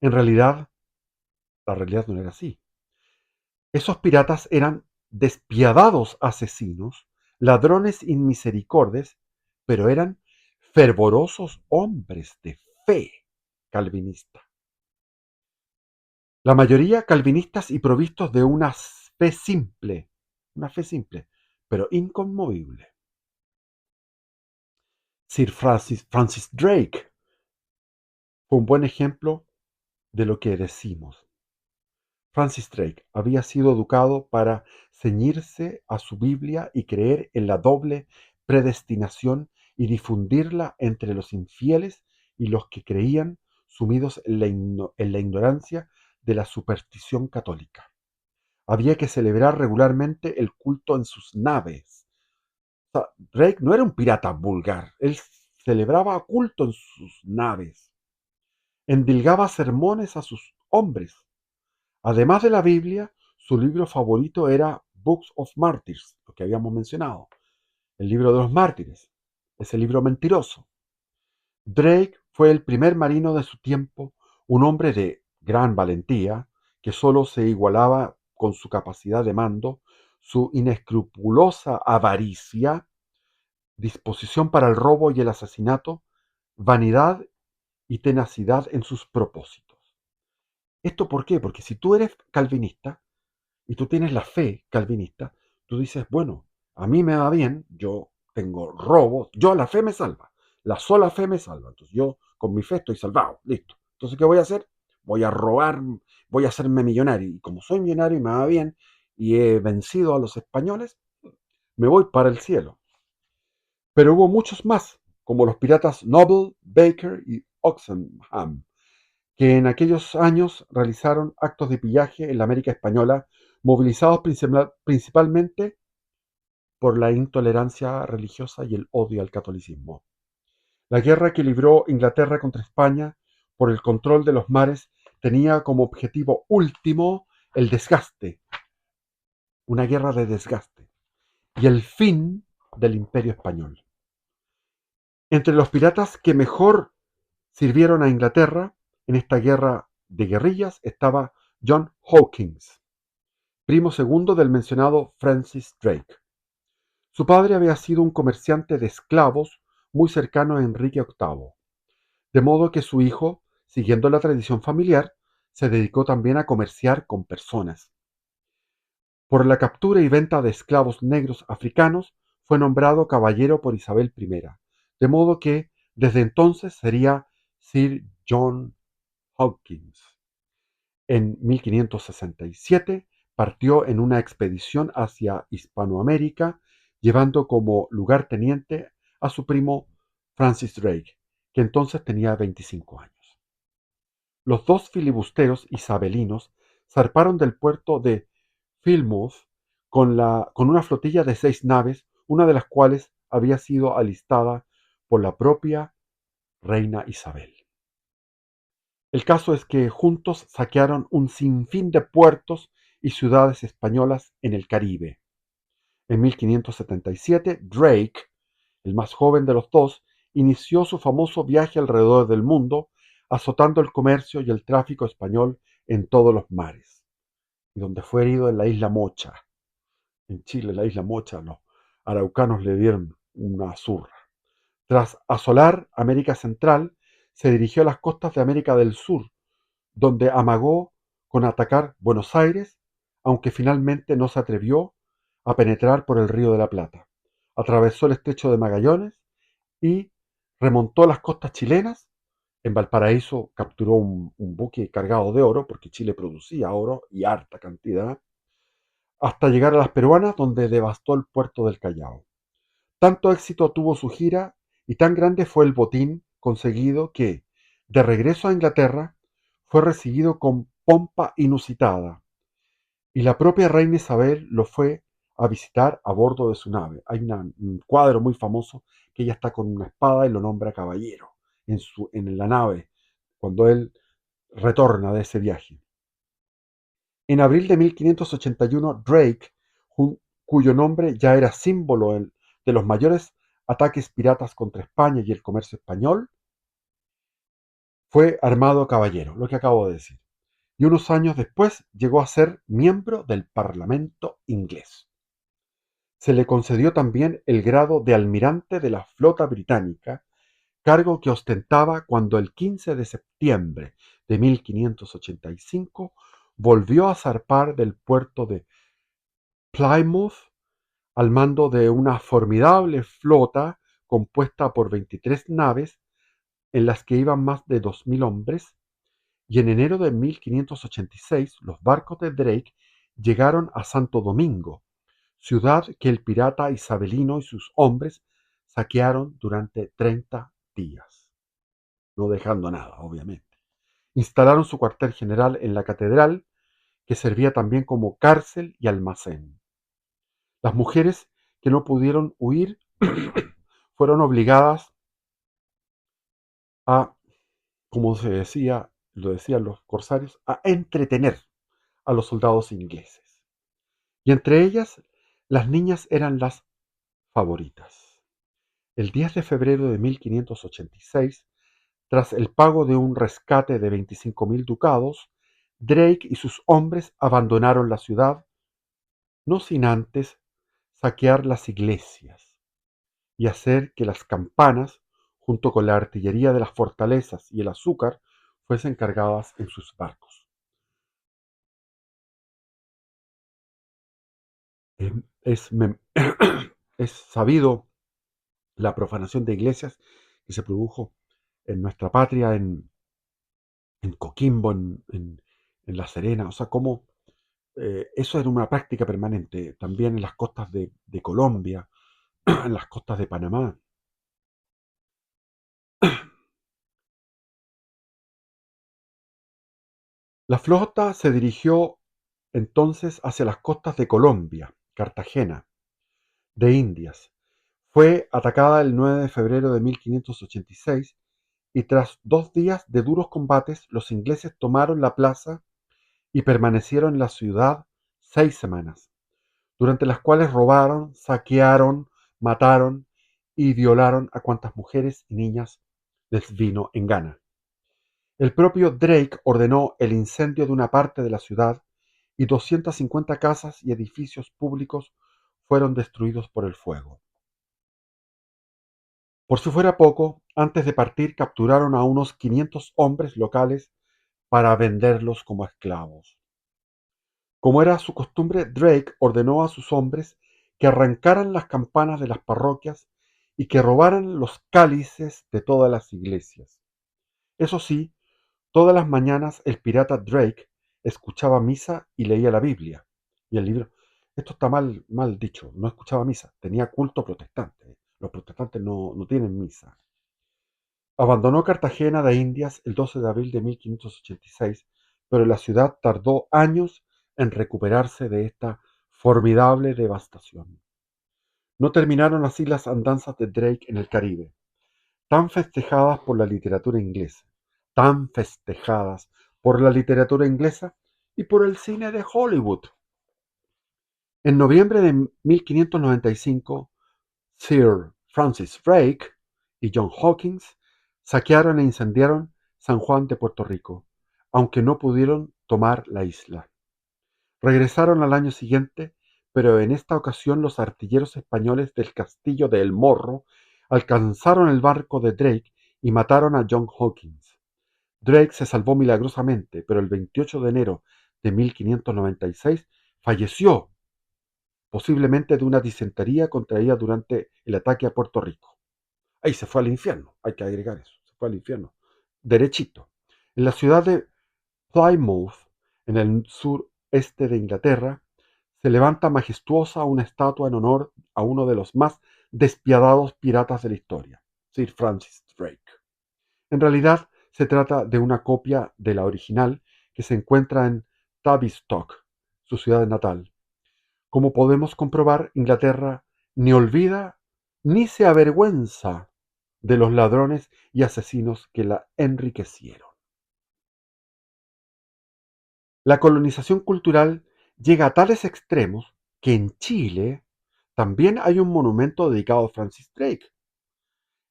[SPEAKER 1] En realidad, la realidad no era así. Esos piratas eran despiadados asesinos, ladrones inmisericordes, pero eran fervorosos hombres de fe calvinista. La mayoría calvinistas y provistos de una fe simple, pero inconmovible. Sir Francis Drake fue un buen ejemplo de lo que decimos. Francis Drake había sido educado para ceñirse a su Biblia y creer en la doble predestinación y difundirla entre los infieles y los que creían, sumidos en la ignorancia de la superstición católica. Había que celebrar regularmente el culto en sus naves. O sea, Drake no era un pirata vulgar, él celebraba culto en sus naves, endilgaba sermones a sus hombres. Además de la Biblia, su libro favorito era Books of Martyrs, lo que habíamos mencionado, el libro de los mártires, ese libro mentiroso. Drake fue el primer marino de su tiempo, un hombre de gran valentía, que solo se igualaba con su capacidad de mando, su inescrupulosa avaricia, disposición para el robo y el asesinato, vanidad y tenacidad en sus propósitos. ¿Esto por qué? Porque si tú eres calvinista y tú tienes la fe calvinista, tú dices, bueno, a mí me va bien, yo tengo robo, yo la fe me salva, la sola fe me salva, entonces yo con mi fe estoy salvado, listo. Entonces, ¿qué voy a hacer? Voy a robar, voy a hacerme millonario, y como soy millonario y me va bien, y he vencido a los españoles, me voy para el cielo. Pero hubo muchos más, como los piratas Noble, Baker y Oxenham, que en aquellos años realizaron actos de pillaje en la América española, movilizados principalmente por la intolerancia religiosa y el odio al catolicismo. La guerra que libró Inglaterra contra España por el control de los mares tenía como objetivo último el desgaste, una guerra de desgaste, y el fin del imperio español. Entre los piratas que mejor sirvieron a Inglaterra en esta guerra de guerrillas estaba John Hawkins, primo segundo del mencionado Francis Drake. Su padre había sido un comerciante de esclavos muy cercano a Enrique VIII, de modo que su hijo, siguiendo la tradición familiar, se dedicó también a comerciar con personas. Por la captura y venta de esclavos negros africanos, fue nombrado caballero por Isabel I, de modo que desde entonces sería Sir John Hawkins. En 1567 partió en una expedición hacia Hispanoamérica, llevando como lugarteniente a su primo Francis Drake, que entonces tenía 25 años. Los dos filibusteros isabelinos zarparon del puerto de Plymouth con una flotilla de 6 naves, una de las cuales había sido alistada por la propia reina Isabel. El caso es que juntos saquearon un sinfín de puertos y ciudades españolas en el Caribe. En 1577, Drake, el más joven de los dos, inició su famoso viaje alrededor del mundo, azotando el comercio y el tráfico español en todos los mares, y donde fue herido en la isla Mocha. En Chile, la isla Mocha, los araucanos le dieron una zurra. Tras asolar América Central, se dirigió a las costas de América del Sur, donde amagó con atacar Buenos Aires, aunque finalmente no se atrevió a penetrar por el Río de la Plata. Atravesó el estrecho de Magallanes y remontó las costas chilenas. En Valparaíso capturó un buque cargado de oro, porque Chile producía oro y harta cantidad, hasta llegar a las peruanas, donde devastó el puerto del Callao. Tanto éxito tuvo su gira y tan grande fue el botín conseguido que, de regreso a Inglaterra, fue recibido con pompa inusitada, y la propia reina Isabel lo fue a visitar a bordo de su nave. Hay un cuadro muy famoso que ella está con una espada y lo nombra caballero en la nave cuando él retorna de ese viaje. En abril de 1581, Drake, cuyo nombre ya era símbolo de los mayores ataques piratas contra España y el comercio español, fue armado caballero, lo que acabo de decir. Y unos años después llegó a ser miembro del Parlamento inglés. Se le concedió también el grado de almirante de la flota británica, cargo que ostentaba cuando el 15 de septiembre de 1585 volvió a zarpar del puerto de Plymouth al mando de una formidable flota compuesta por 23 naves en las que iban más de 2000 hombres, y en enero de 1586 los barcos de Drake llegaron a Santo Domingo, ciudad que el pirata isabelino y sus hombres saquearon durante 30 días, no dejando nada, obviamente. Instalaron su cuartel general en la catedral, que servía también como cárcel y almacén. Las mujeres que no pudieron huir fueron obligadas a, como se decía, lo decían los corsarios, a entretener a los soldados ingleses. Y entre ellas, las niñas eran las favoritas. El 10 de febrero de 1586, tras el pago de un rescate de 25.000 ducados, Drake y sus hombres abandonaron la ciudad, no sin antes saquear las iglesias y hacer que las campanas, junto con la artillería de las fortalezas y el azúcar, fuesen cargadas en sus barcos. Es, es sabido la profanación de iglesias que se produjo en nuestra patria, en Coquimbo, en La Serena, o sea, cómo eso era una práctica permanente, también en las costas de Colombia, en las costas de Panamá. La flota se dirigió entonces hacia las costas de Colombia, Cartagena, de Indias. Fue atacada el 9 de febrero de 1586 y tras 2 días de duros combates los ingleses tomaron la plaza y permanecieron en la ciudad 6 semanas, durante las cuales robaron, saquearon, mataron y violaron a cuantas mujeres y niñas les vino en gana. El propio Drake ordenó el incendio de una parte de la ciudad y 250 casas y edificios públicos fueron destruidos por el fuego. Por si fuera poco, antes de partir capturaron a unos 500 hombres locales para venderlos como esclavos. Como era su costumbre, Drake ordenó a sus hombres que arrancaran las campanas de las parroquias y que robaran los cálices de todas las iglesias. Eso sí, todas las mañanas el pirata Drake escuchaba misa y leía la Biblia. Y el libro, esto está mal dicho, no escuchaba misa, tenía culto protestante. Los protestantes no tienen misa. Abandonó Cartagena de Indias el 12 de abril de 1586, pero la ciudad tardó años en recuperarse de esta formidable devastación. No terminaron así las andanzas de Drake en el Caribe, tan festejadas por la literatura inglesa, tan festejadas por la literatura inglesa y por el cine de Hollywood. En noviembre de 1595, Sir Francis Drake y John Hawkins saquearon e incendiaron San Juan de Puerto Rico, aunque no pudieron tomar la isla. Regresaron al año siguiente, pero en esta ocasión los artilleros españoles del castillo de El Morro alcanzaron el barco de Drake y mataron a John Hawkins. Drake se salvó milagrosamente, pero el 28 de enero de 1596 falleció, posiblemente de una disentería contraída durante el ataque a Puerto Rico. Ahí se fue al infierno, hay que agregar eso, se fue al infierno, derechito. En la ciudad de Plymouth, en el sureste de Inglaterra, se levanta majestuosa una estatua en honor a uno de los más despiadados piratas de la historia, Sir Francis Drake. En realidad, se trata de una copia de la original que se encuentra en Tavistock, su ciudad natal. Como podemos comprobar, Inglaterra ni olvida ni se avergüenza de los ladrones y asesinos que la enriquecieron. La colonización cultural llega a tales extremos que en Chile también hay un monumento dedicado a Francis Drake,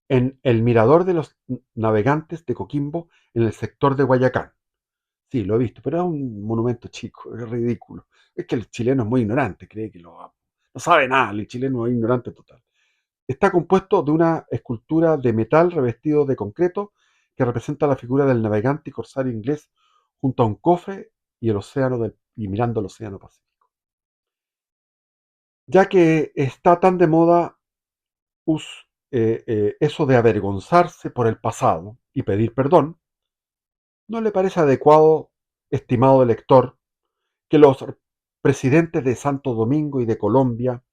[SPEAKER 1] en el Mirador de los Navegantes de Coquimbo, en el sector de Guayacán. Sí, lo he visto, pero es un monumento chico, es ridículo. Es que el chileno es muy ignorante, cree que no sabe nada, el chileno es ignorante total. Está compuesto de una escultura de metal revestido de concreto que representa la figura del navegante y corsario inglés junto a un cofre y mirando el océano Pacífico. Ya que está tan de moda eso de avergonzarse por el pasado y pedir perdón, ¿no le parece adecuado, estimado lector, que los presidentes de Santo Domingo y de Colombia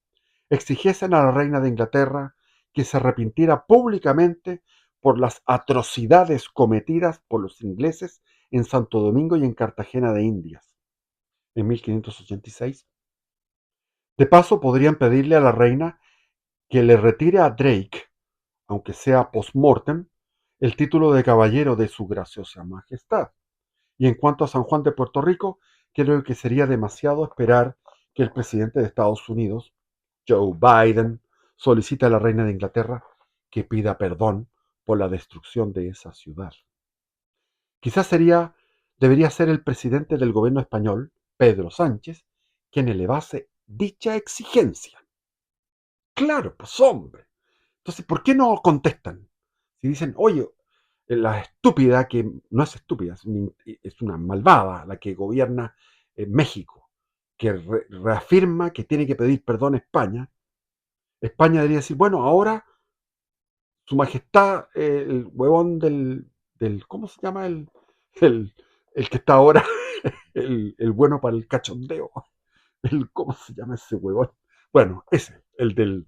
[SPEAKER 1] exigiesen a la reina de Inglaterra que se arrepintiera públicamente por las atrocidades cometidas por los ingleses en Santo Domingo y en Cartagena de Indias en 1586? De paso, podrían pedirle a la reina que le retire a Drake, aunque sea post-mortem, el título de caballero de su graciosa majestad. Y en cuanto a San Juan de Puerto Rico, creo que sería demasiado esperar que el presidente de Estados Unidos, Joe Biden, solicite a la reina de Inglaterra que pida perdón por la destrucción de esa ciudad. Quizás debería ser el presidente del gobierno español, Pedro Sánchez, quien elevase dicha exigencia. Claro, pues hombre. Entonces, ¿por qué no contestan? Si dicen, oye, la estúpida, que no es estúpida, es una malvada la que gobierna México, que reafirma que tiene que pedir perdón a España, España debería decir, bueno, ahora su majestad, el huevón ¿cómo se llama? El, el que está ahora, el bueno para el cachondeo, ¿cómo se llama ese huevón? Bueno, ese, de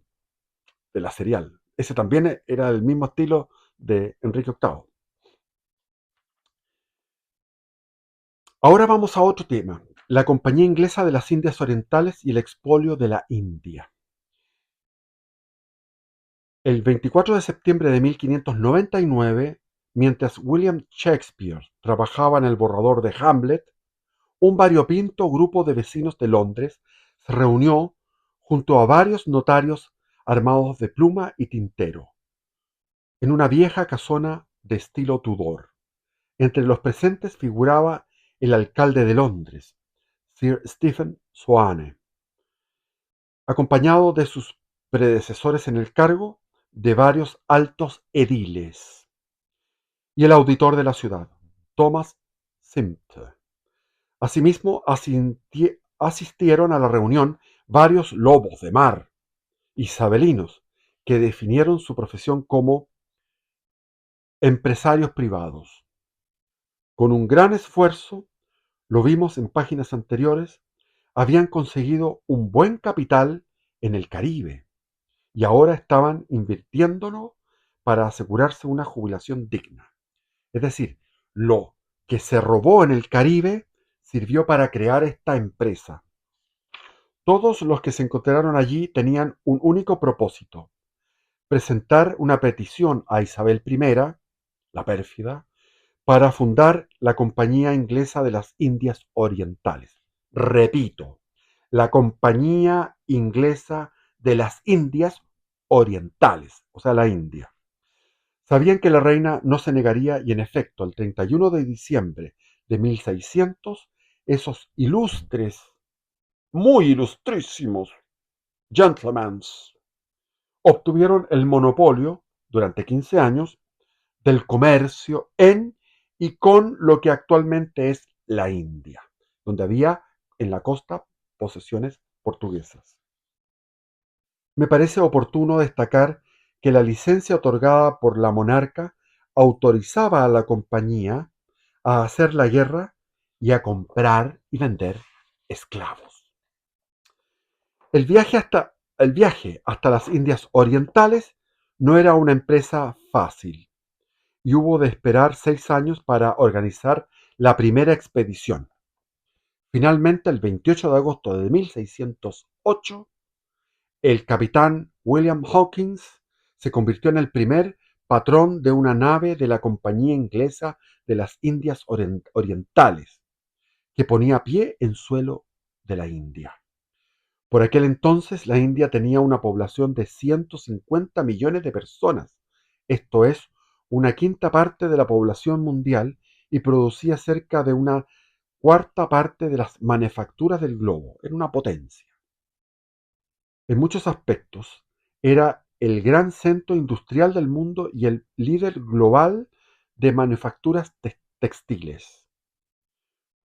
[SPEAKER 1] la serial. Ese también era del mismo estilo de Enrique VIII. Ahora vamos a otro tema, la Compañía Inglesa de las Indias Orientales y el expolio de la India. El 24 de septiembre de 1599, mientras William Shakespeare trabajaba en el borrador de Hamlet, un variopinto grupo de vecinos de Londres se reunió junto a varios notarios armados de pluma y tintero, en una vieja casona de estilo Tudor. Entre los presentes figuraba el alcalde de Londres, Sir Stephen Swane, acompañado de sus predecesores en el cargo, de varios altos ediles, y el auditor de la ciudad, Thomas Simter. Asimismo, asistieron a la reunión varios lobos de mar isabelinos que definieron su profesión como empresarios privados. Con un gran esfuerzo, lo vimos en páginas anteriores, habían conseguido un buen capital en el Caribe y ahora estaban invirtiéndolo para asegurarse una jubilación digna. Es decir, lo que se robó en el Caribe sirvió para crear esta empresa. Todos los que se encontraron allí tenían un único propósito: presentar una petición a Isabel I, la pérfida, para fundar la Compañía Inglesa de las Indias Orientales. Repito, la Compañía Inglesa de las Indias Orientales, o sea, la India. Sabían que la reina no se negaría y en efecto, el 31 de diciembre de 1600, esos ilustres, muy ilustrísimos gentlemen obtuvieron el monopolio durante 15 años del comercio en y con lo que actualmente es la India, donde había en la costa posesiones portuguesas. Me parece oportuno destacar que la licencia otorgada por la monarca autorizaba a la compañía a hacer la guerra y a comprar y vender esclavos. El viaje hasta las Indias Orientales no era una empresa fácil y hubo de esperar 6 años para organizar la primera expedición. Finalmente, el 28 de agosto de 1608, el capitán William Hawkins se convirtió en el primer patrón de una nave de la Compañía Inglesa de las Indias Orientales, que ponía pie en suelo de la India. Por aquel entonces, la India tenía una población de 150 millones de personas, esto es, una quinta parte de la población mundial, y producía cerca de una cuarta parte de las manufacturas del globo. Era una potencia. En muchos aspectos, era el gran centro industrial del mundo y el líder global de manufacturas textiles.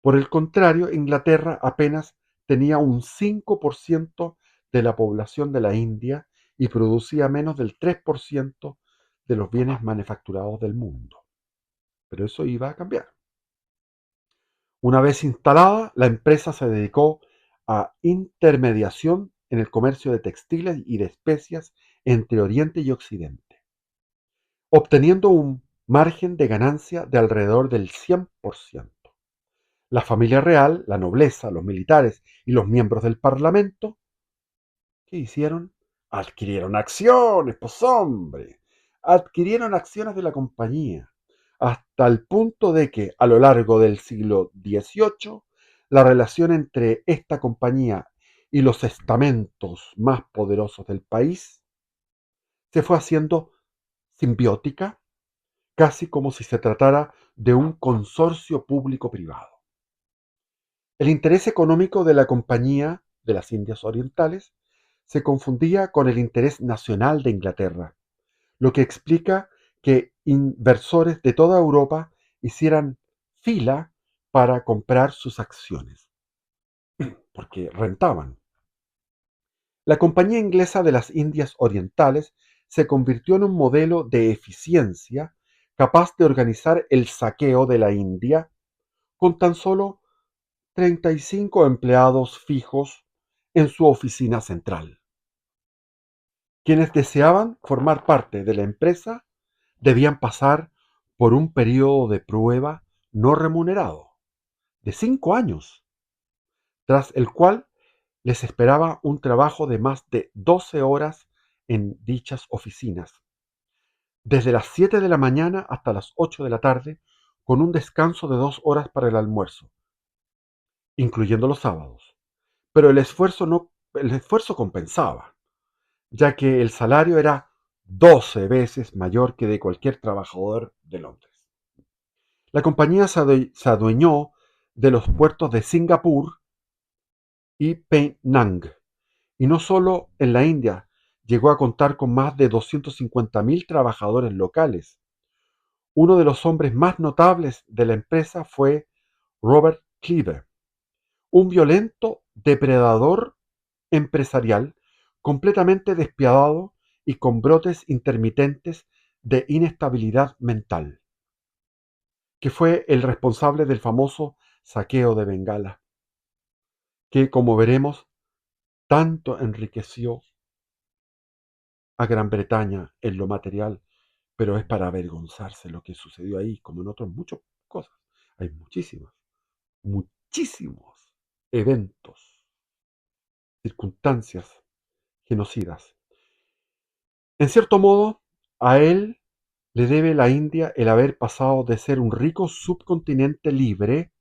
[SPEAKER 1] Por el contrario, Inglaterra apenas tenía un 5% de la población de la India y producía menos del 3% de los bienes manufacturados del mundo. Pero eso iba a cambiar. Una vez instalada, la empresa se dedicó a intermediación en el comercio de textiles y de especias entre Oriente y Occidente, obteniendo un margen de ganancia de alrededor del 100%. La familia real, la nobleza, los militares y los miembros del parlamento, ¿qué hicieron? Adquirieron acciones, pues hombre, adquirieron acciones de la compañía, hasta el punto de que a lo largo del siglo XVIII, la relación entre esta compañía y los estamentos más poderosos del país se fue haciendo simbiótica, casi como si se tratara de un consorcio público-privado. El interés económico de la Compañía de las Indias Orientales se confundía con el interés nacional de Inglaterra, lo que explica que inversores de toda Europa hicieran fila para comprar sus acciones, porque rentaban. La Compañía Inglesa de las Indias Orientales se convirtió en un modelo de eficiencia capaz de organizar el saqueo de la India con tan solo 35 empleados fijos en su oficina central. Quienes deseaban formar parte de la empresa debían pasar por un periodo de prueba no remunerado de 5 años, tras el cual les esperaba un trabajo de más de 12 horas en dichas oficinas, desde las 7 de la mañana hasta las 8 de la tarde, con un descanso de 2 horas para el almuerzo, incluyendo los sábados. Pero el esfuerzo compensaba, ya que el salario era 12 veces mayor que de cualquier trabajador de Londres. La compañía se adueñó de los puertos de Singapur y Penang. Y no solo en la India, llegó a contar con más de 250.000 trabajadores locales. Uno de los hombres más notables de la empresa fue Robert Cleave, un violento depredador empresarial completamente despiadado y con brotes intermitentes de inestabilidad mental, que fue el responsable del famoso saqueo de Bengala, que, como veremos, tanto enriqueció a Gran Bretaña en lo material, pero es para avergonzarse lo que sucedió ahí, como en otras muchas cosas. Hay muchísimos eventos, circunstancias genocidas. En cierto modo, a él le debe la India el haber pasado de ser un rico subcontinente libre,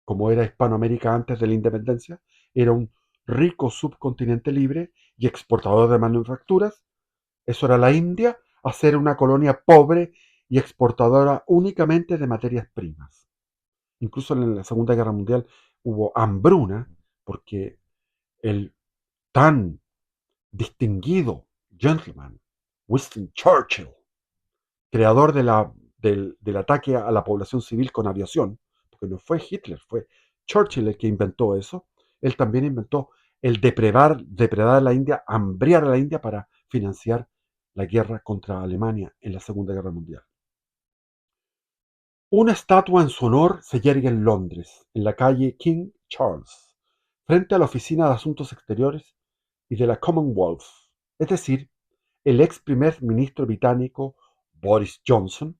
[SPEAKER 1] como era Hispanoamérica antes de la independencia, era un rico subcontinente libre y exportador de manufacturas. Eso era la India, a ser una colonia pobre y exportadora únicamente de materias primas. Incluso en la Segunda Guerra Mundial hubo hambruna porque el tan distinguido gentleman Winston Churchill, creador del ataque a la población civil con aviación, porque no fue Hitler, fue Churchill el que inventó eso. Él también inventó el depredar a la India, hambriar a la India para financiar la guerra contra Alemania en la Segunda Guerra Mundial. Una estatua en su honor se yergue en Londres, en la calle King Charles, frente a la Oficina de Asuntos Exteriores y de la Commonwealth, es decir, el ex primer ministro británico Boris Johnson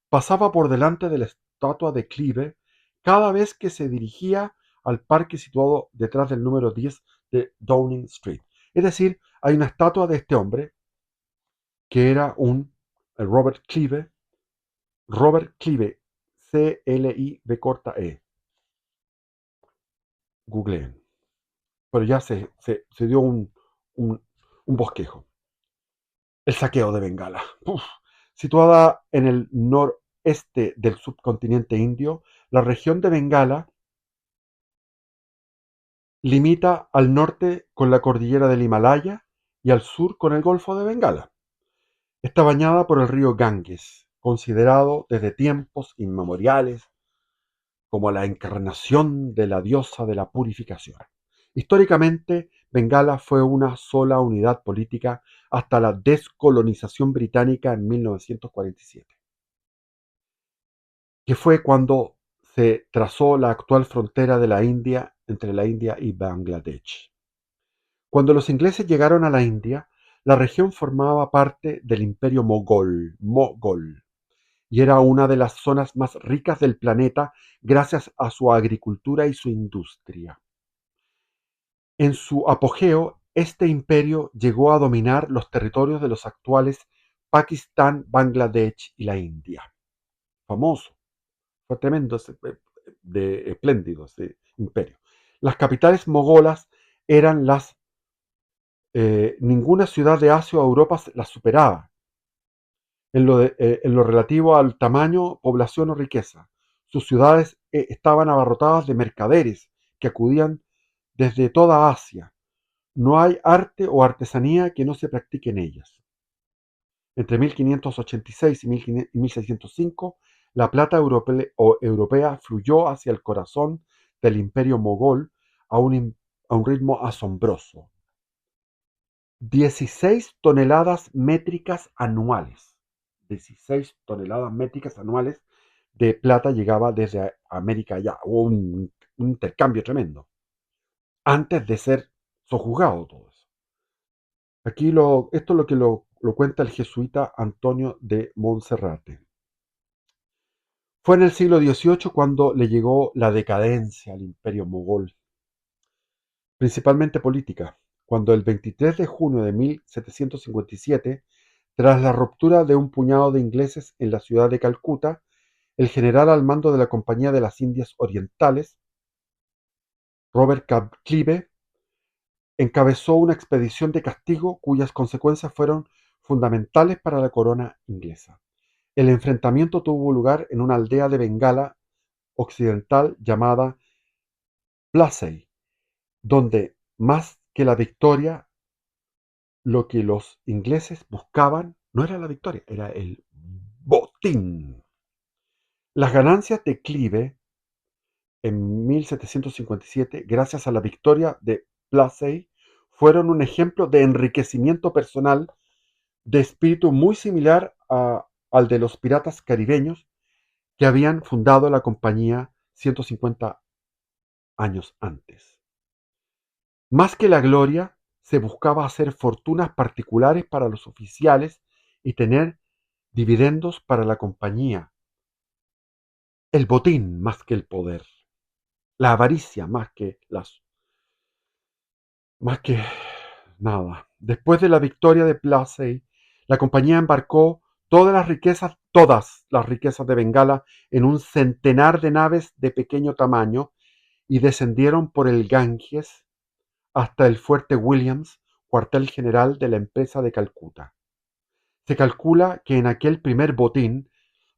[SPEAKER 1] pasaba por delante de la estatua de Clive cada vez que se dirigía al parque situado detrás del número 10 de Downing Street. Es decir, hay una estatua de este hombre que era un Robert Clive, C-L-I-V corta E. Googleen. Pero ya se dio un, un bosquejo. El saqueo de Bengala. Uf. Situada en el noreste del subcontinente indio, la región de Bengala limita al norte con la cordillera del Himalaya y al sur con el Golfo de Bengala. Está bañada por el río Ganges, considerado desde tiempos inmemoriales como la encarnación de la diosa de la purificación. Históricamente, Bengala fue una sola unidad política hasta la descolonización británica en 1947, que fue cuando se trazó la actual frontera de la India entre la India y Bangladesh. Cuando los ingleses llegaron a la India, la región formaba parte del imperio mogol, y era una de las zonas más ricas del planeta gracias a su agricultura y su industria. En su apogeo, este imperio llegó a dominar los territorios de los actuales Pakistán, Bangladesh y la India. Famoso, fue tremendo, espléndido ese imperio. Las capitales mogolas eran ninguna ciudad de Asia o Europa las superaba en lo relativo al tamaño, población o riqueza. Sus ciudades estaban abarrotadas de mercaderes que acudían desde toda Asia. No hay arte o artesanía que no se practique en ellas. Entre 1586 y 1605, la plata europea fluyó hacia el corazón del imperio mogol a un ritmo asombroso. 16 toneladas métricas anuales. 16 toneladas métricas anuales de plata llegaba desde América allá. Hubo un intercambio tremendo. Antes de ser sojuzgado todo eso. Esto es lo que lo cuenta el jesuita Antonio de Monserrate. Fue en el siglo XVIII cuando le llegó la decadencia al imperio mogol, principalmente política, cuando el 23 de junio de 1757, tras la ruptura de un puñado de ingleses en la ciudad de Calcuta, el general al mando de la Compañía de las Indias Orientales, Robert Clive, encabezó una expedición de castigo cuyas consecuencias fueron fundamentales para la corona inglesa. El enfrentamiento tuvo lugar en una aldea de Bengala occidental llamada Plassey, donde más que la victoria, lo que los ingleses buscaban no era la victoria, era el botín. Las ganancias de Clive en 1757, gracias a la victoria de Plassey, fueron un ejemplo de enriquecimiento personal de espíritu muy similar al de los piratas caribeños que habían fundado la compañía 150 años antes. Más que la gloria, se buscaba hacer fortunas particulares para los oficiales y tener dividendos para la compañía. El botín más que el poder. La avaricia más que nada. Después de la victoria de Plassey, la compañía embarcó todas las riquezas de Bengala en un centenar de naves de pequeño tamaño y descendieron por el Ganges hasta el fuerte Williams, cuartel general de la empresa de Calcuta. Se calcula que en aquel primer botín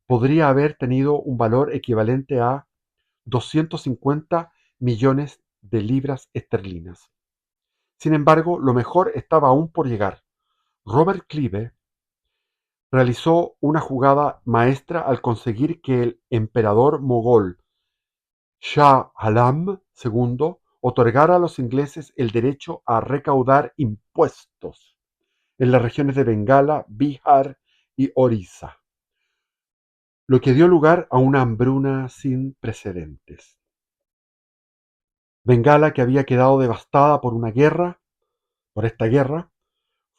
[SPEAKER 1] podría haber tenido un valor equivalente a 250 millones de libras esterlinas. Sin embargo, lo mejor estaba aún por llegar. Robert Clive realizó una jugada maestra al conseguir que el emperador mogol Shah Alam II otorgara a los ingleses el derecho a recaudar impuestos en las regiones de Bengala, Bihar y Orissa, lo que dio lugar a una hambruna sin precedentes. Bengala, que había quedado devastada por esta guerra,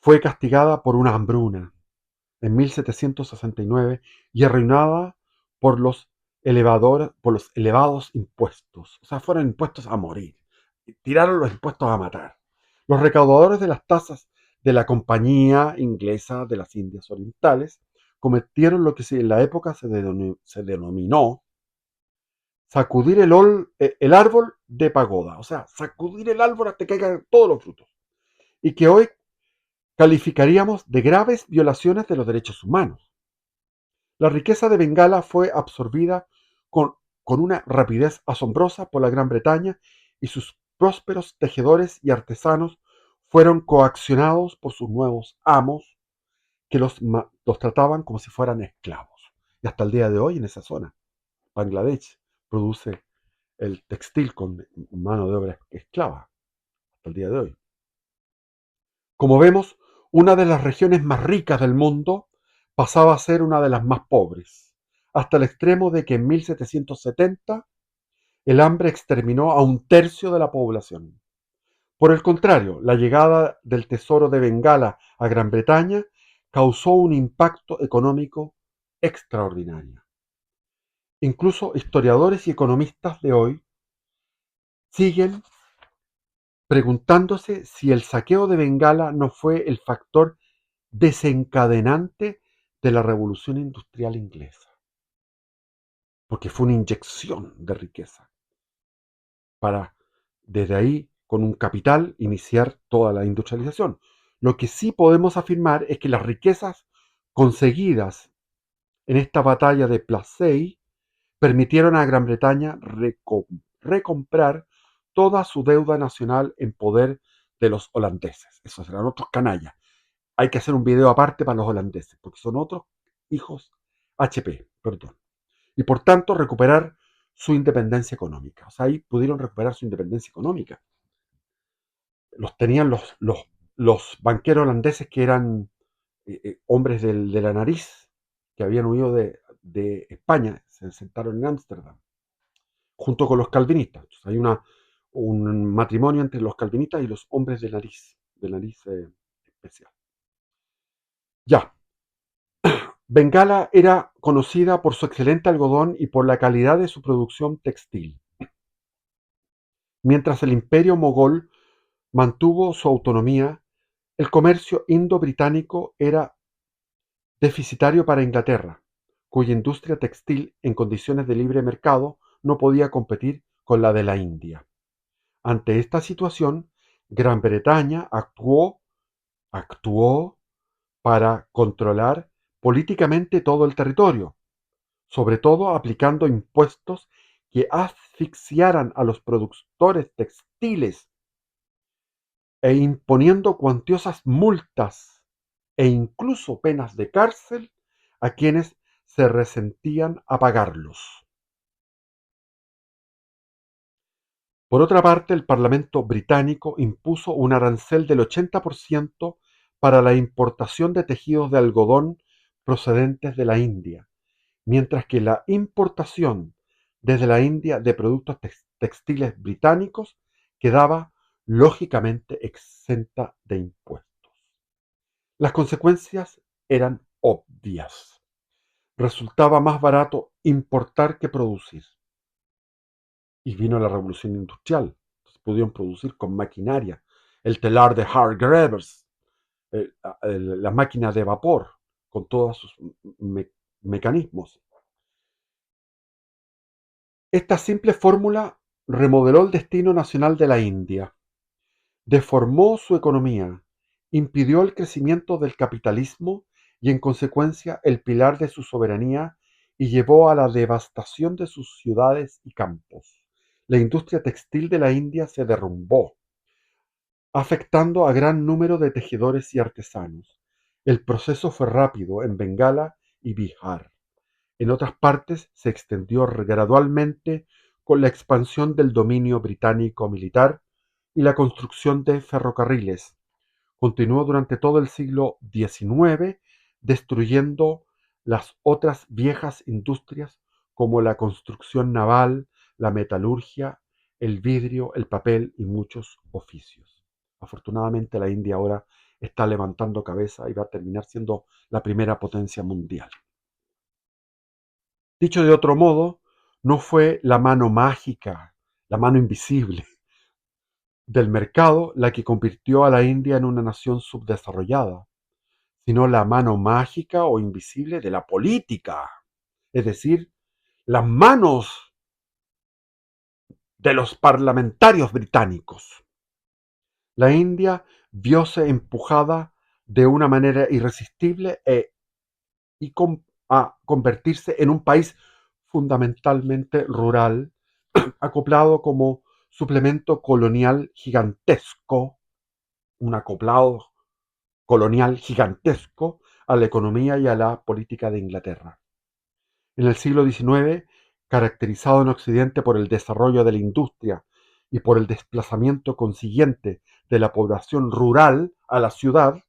[SPEAKER 1] fue castigada por una hambruna en 1769 y arruinada por por los elevados impuestos. O sea, fueron impuestos a morir. Tiraron los impuestos a matar. Los recaudadores de las tasas de la Compañía Inglesa de las Indias Orientales cometieron lo que en la época se denominó sacudir el árbol de pagoda. O sea, sacudir el árbol hasta que caigan todos los frutos. Y que hoy calificaríamos de graves violaciones de los derechos humanos. La riqueza de Bengala fue absorbida con, con una rapidez asombrosa por la Gran Bretaña y sus prósperos tejedores y artesanos fueron coaccionados por sus nuevos amos que los trataban como si fueran esclavos. Y hasta el día de hoy en esa zona, Bangladesh produce el textil con mano de obra esclava, hasta el día de hoy. Como vemos, una de las regiones más ricas del mundo pasaba a ser una de las más pobres, hasta el extremo de que en 1770 el hambre exterminó a un tercio de la población. Por el contrario, la llegada del tesoro de Bengala a Gran Bretaña causó un impacto económico extraordinario. Incluso historiadores y economistas de hoy siguen preguntándose si el saqueo de Bengala no fue el factor desencadenante de la revolución industrial inglesa, porque fue una inyección de riqueza para, desde ahí, con un capital, iniciar toda la industrialización. Lo que sí podemos afirmar es que las riquezas conseguidas en esta batalla de Plassey permitieron a Gran Bretaña recomprar toda su deuda nacional en poder de los holandeses. Esos eran otros canallas. Hay que hacer un video aparte para los holandeses, porque son otros hijos HP, perdón. Y por tanto recuperar su independencia económica. O sea, ahí pudieron recuperar su independencia económica. Los tenían los banqueros holandeses que eran hombres de la nariz, que habían huido de España, se sentaron en Ámsterdam, junto con los calvinistas. Entonces, hay un matrimonio entre los calvinistas y los hombres de nariz especial. Ya, Bengala era conocida por su excelente algodón y por la calidad de su producción textil. Mientras el imperio mogol mantuvo su autonomía, el comercio indo-británico era deficitario para Inglaterra, cuya industria textil en condiciones de libre mercado no podía competir con la de la India. Ante esta situación, Gran Bretaña actuó para controlar políticamente todo el territorio, sobre todo aplicando impuestos que asfixiaran a los productores textiles e imponiendo cuantiosas multas e incluso penas de cárcel a quienes se resentían a pagarlos. Por otra parte, el Parlamento británico impuso un arancel del 80% para la importación de tejidos de algodón procedentes de la India, mientras que la importación desde la India de productos textiles británicos quedaba lógicamente exenta de impuestos. Las consecuencias eran obvias. Resultaba más barato importar que producir. Y vino la revolución industrial. Entonces pudieron producir con maquinaria. El telar de Hargreaves, la máquina de vapor, con todos sus mecanismos. Esta simple fórmula remodeló el destino nacional de la India, deformó su economía, impidió el crecimiento del capitalismo y en consecuencia el pilar de su soberanía y llevó a la devastación de sus ciudades y campos. La industria textil de la India se derrumbó, afectando a gran número de tejedores y artesanos. El proceso fue rápido en Bengala y Bihar. En otras partes se extendió gradualmente con la expansión del dominio británico militar y la construcción de ferrocarriles. Continuó durante todo el siglo XIX, destruyendo las otras viejas industrias como la construcción naval, la metalurgia, el vidrio, el papel y muchos oficios. Afortunadamente la India ahora está levantando cabeza y va a terminar siendo la primera potencia mundial. Dicho de otro modo, no fue la mano mágica, la mano invisible del mercado la que convirtió a la India en una nación subdesarrollada, sino la mano mágica o invisible de la política, es decir, las manos de los parlamentarios británicos. La India vióse empujada de una manera irresistible a convertirse en un país fundamentalmente rural, acoplado como suplemento colonial gigantesco, un acoplado colonial gigantesco a la economía y a la política de Inglaterra. En el siglo XIX, caracterizado en Occidente por el desarrollo de la industria y por el desplazamiento consiguiente de la población rural a la ciudad,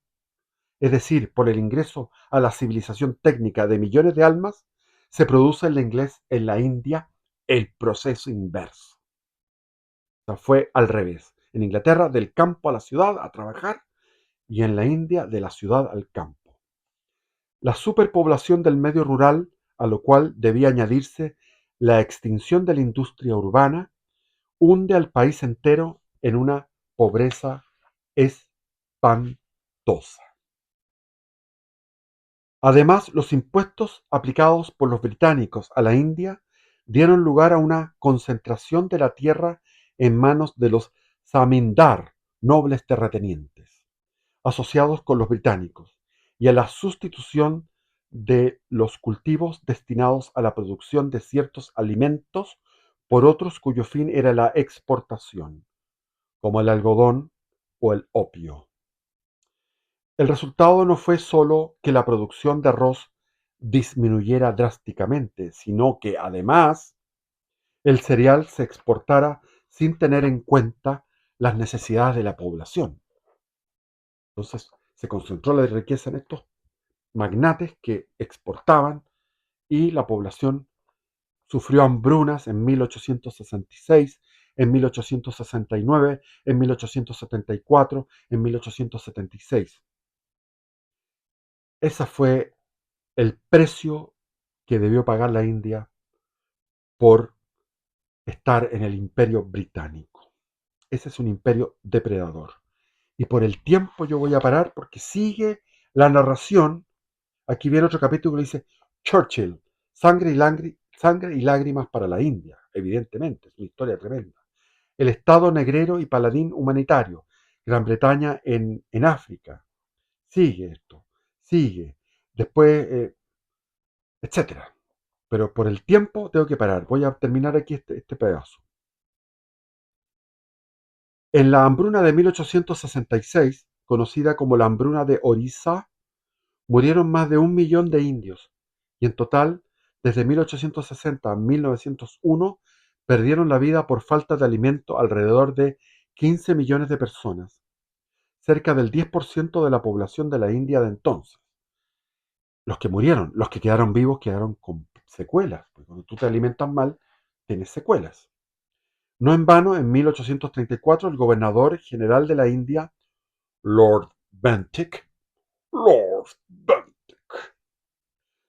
[SPEAKER 1] es decir, por el ingreso a la civilización técnica de millones de almas, se produce en la India el proceso inverso. O sea, fue al revés. En Inglaterra, del campo a la ciudad a trabajar, y en la India, de la ciudad al campo. La superpoblación del medio rural, a lo cual debía añadirse la extinción de la industria urbana, hunde al país entero en una pobreza espantosa. Además, los impuestos aplicados por los británicos a la India dieron lugar a una concentración de la tierra en manos de los zamindar, nobles terratenientes, asociados con los británicos, y a la sustitución de los cultivos destinados a la producción de ciertos alimentos por otros cuyo fin era la exportación, como el algodón o el opio. El resultado no fue solo que la producción de arroz disminuyera drásticamente, sino que además el cereal se exportara sin tener en cuenta las necesidades de la población. Entonces se concentró la riqueza en estos magnates que exportaban y la población sufrió hambrunas en 1866, en 1869, en 1874, en 1876. Ese fue el precio que debió pagar la India por estar en el imperio británico. Ese es un imperio depredador. Y por el tiempo yo voy a parar porque sigue la narración. Aquí viene otro capítulo que dice Churchill, sangre y lágrimas para la India, evidentemente, es una historia tremenda. El Estado negrero y paladín humanitario, Gran Bretaña en África. Sigue esto, sigue. Después, etcétera. Pero por el tiempo tengo que parar. Voy a terminar aquí este pedazo. En la hambruna de 1866, conocida como la hambruna de Orissa, murieron más de 1 millón de indios, y en total, desde 1860 a 1901, perdieron la vida por falta de alimento alrededor de 15 millones de personas, cerca del 10% de la población de la India de entonces. Los que murieron, los que quedaron vivos quedaron con secuelas, porque cuando tú te alimentas mal, tienes secuelas. No en vano, en 1834, el gobernador general de la India, Lord Bentinck, Lord Bentinck,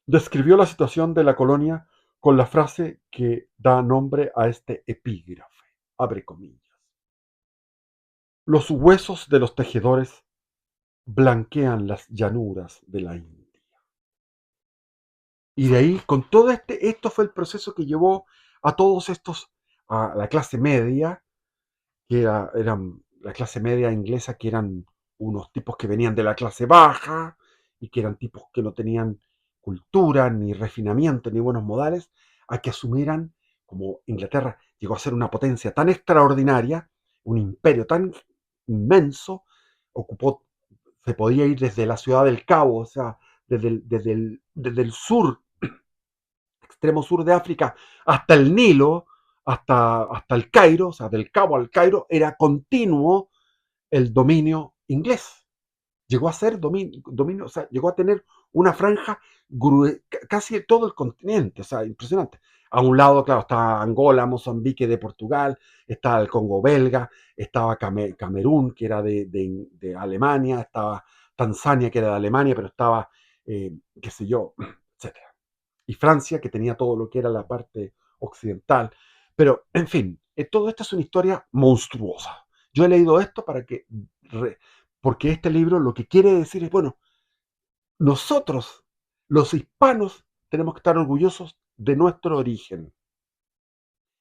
[SPEAKER 1] describió la situación de la colonia con la frase que da nombre a este epígrafe. Abre comillas. Los huesos de los tejedores blanquean las llanuras de la India. Y de ahí, con todo esto fue el proceso que llevó a todos estos, a la clase media, que eran la clase media inglesa, que eran unos tipos que venían de la clase baja y que eran tipos que no tenían cultura, ni refinamiento, ni buenos modales, a que asumieran, como Inglaterra llegó a ser una potencia tan extraordinaria, un imperio tan inmenso, ocupó, se podía ir desde la ciudad del Cabo, o sea, desde el sur, extremo sur de África, hasta el Nilo, hasta el Cairo, o sea, del Cabo al Cairo, era continuo el dominio inglés. Llegó a ser dominio, o sea, llegó a tener una franja casi todo el continente, o sea, impresionante. A un lado, claro, estaba Angola, Mozambique de Portugal, estaba el Congo belga, estaba Camerún, que era de Alemania, estaba Tanzania, que era de Alemania, pero estaba, qué sé yo, etcétera. Y Francia, que tenía todo lo que era la parte occidental. Pero, en fin, todo esto es una historia monstruosa. Yo he leído esto porque este libro lo que quiere decir es, bueno, nosotros, los hispanos, tenemos que estar orgullosos de nuestro origen.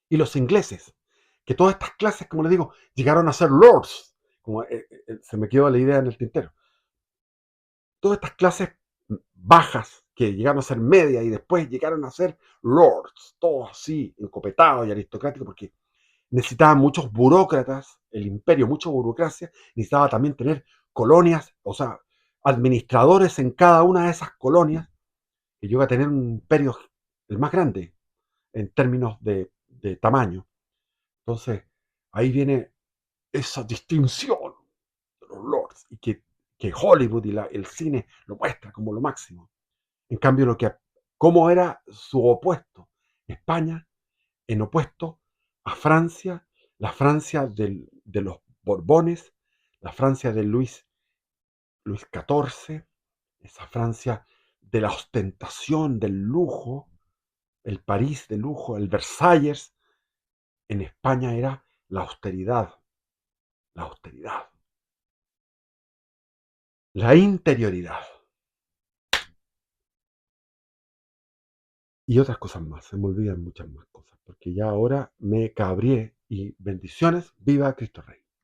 [SPEAKER 1] Y los ingleses, que todas estas clases, como les digo, llegaron a ser lords, como se me quedó la idea en el tintero. Todas estas clases bajas que llegaron a ser media y después llegaron a ser lords, todos así, encopetados y aristocráticos, porque necesitaban muchos burócratas, el imperio, mucha burocracia, necesitaba también tener colonias, o sea, administradores en cada una de esas colonias, que llegó a tener un imperio el más grande en términos de tamaño. Entonces, ahí viene esa distinción de los lords, y que Hollywood y el cine lo muestra como lo máximo. En cambio, cómo era su opuesto, España, en opuesto a Francia, la Francia de los Borbones, la Francia de Luis XIV, esa Francia de la ostentación, del lujo, el París de lujo, el Versalles. En España era la austeridad, la interioridad y otras cosas más. Se me olvidan muchas más cosas, porque ya ahora me cabrié, y bendiciones, viva Cristo Rey.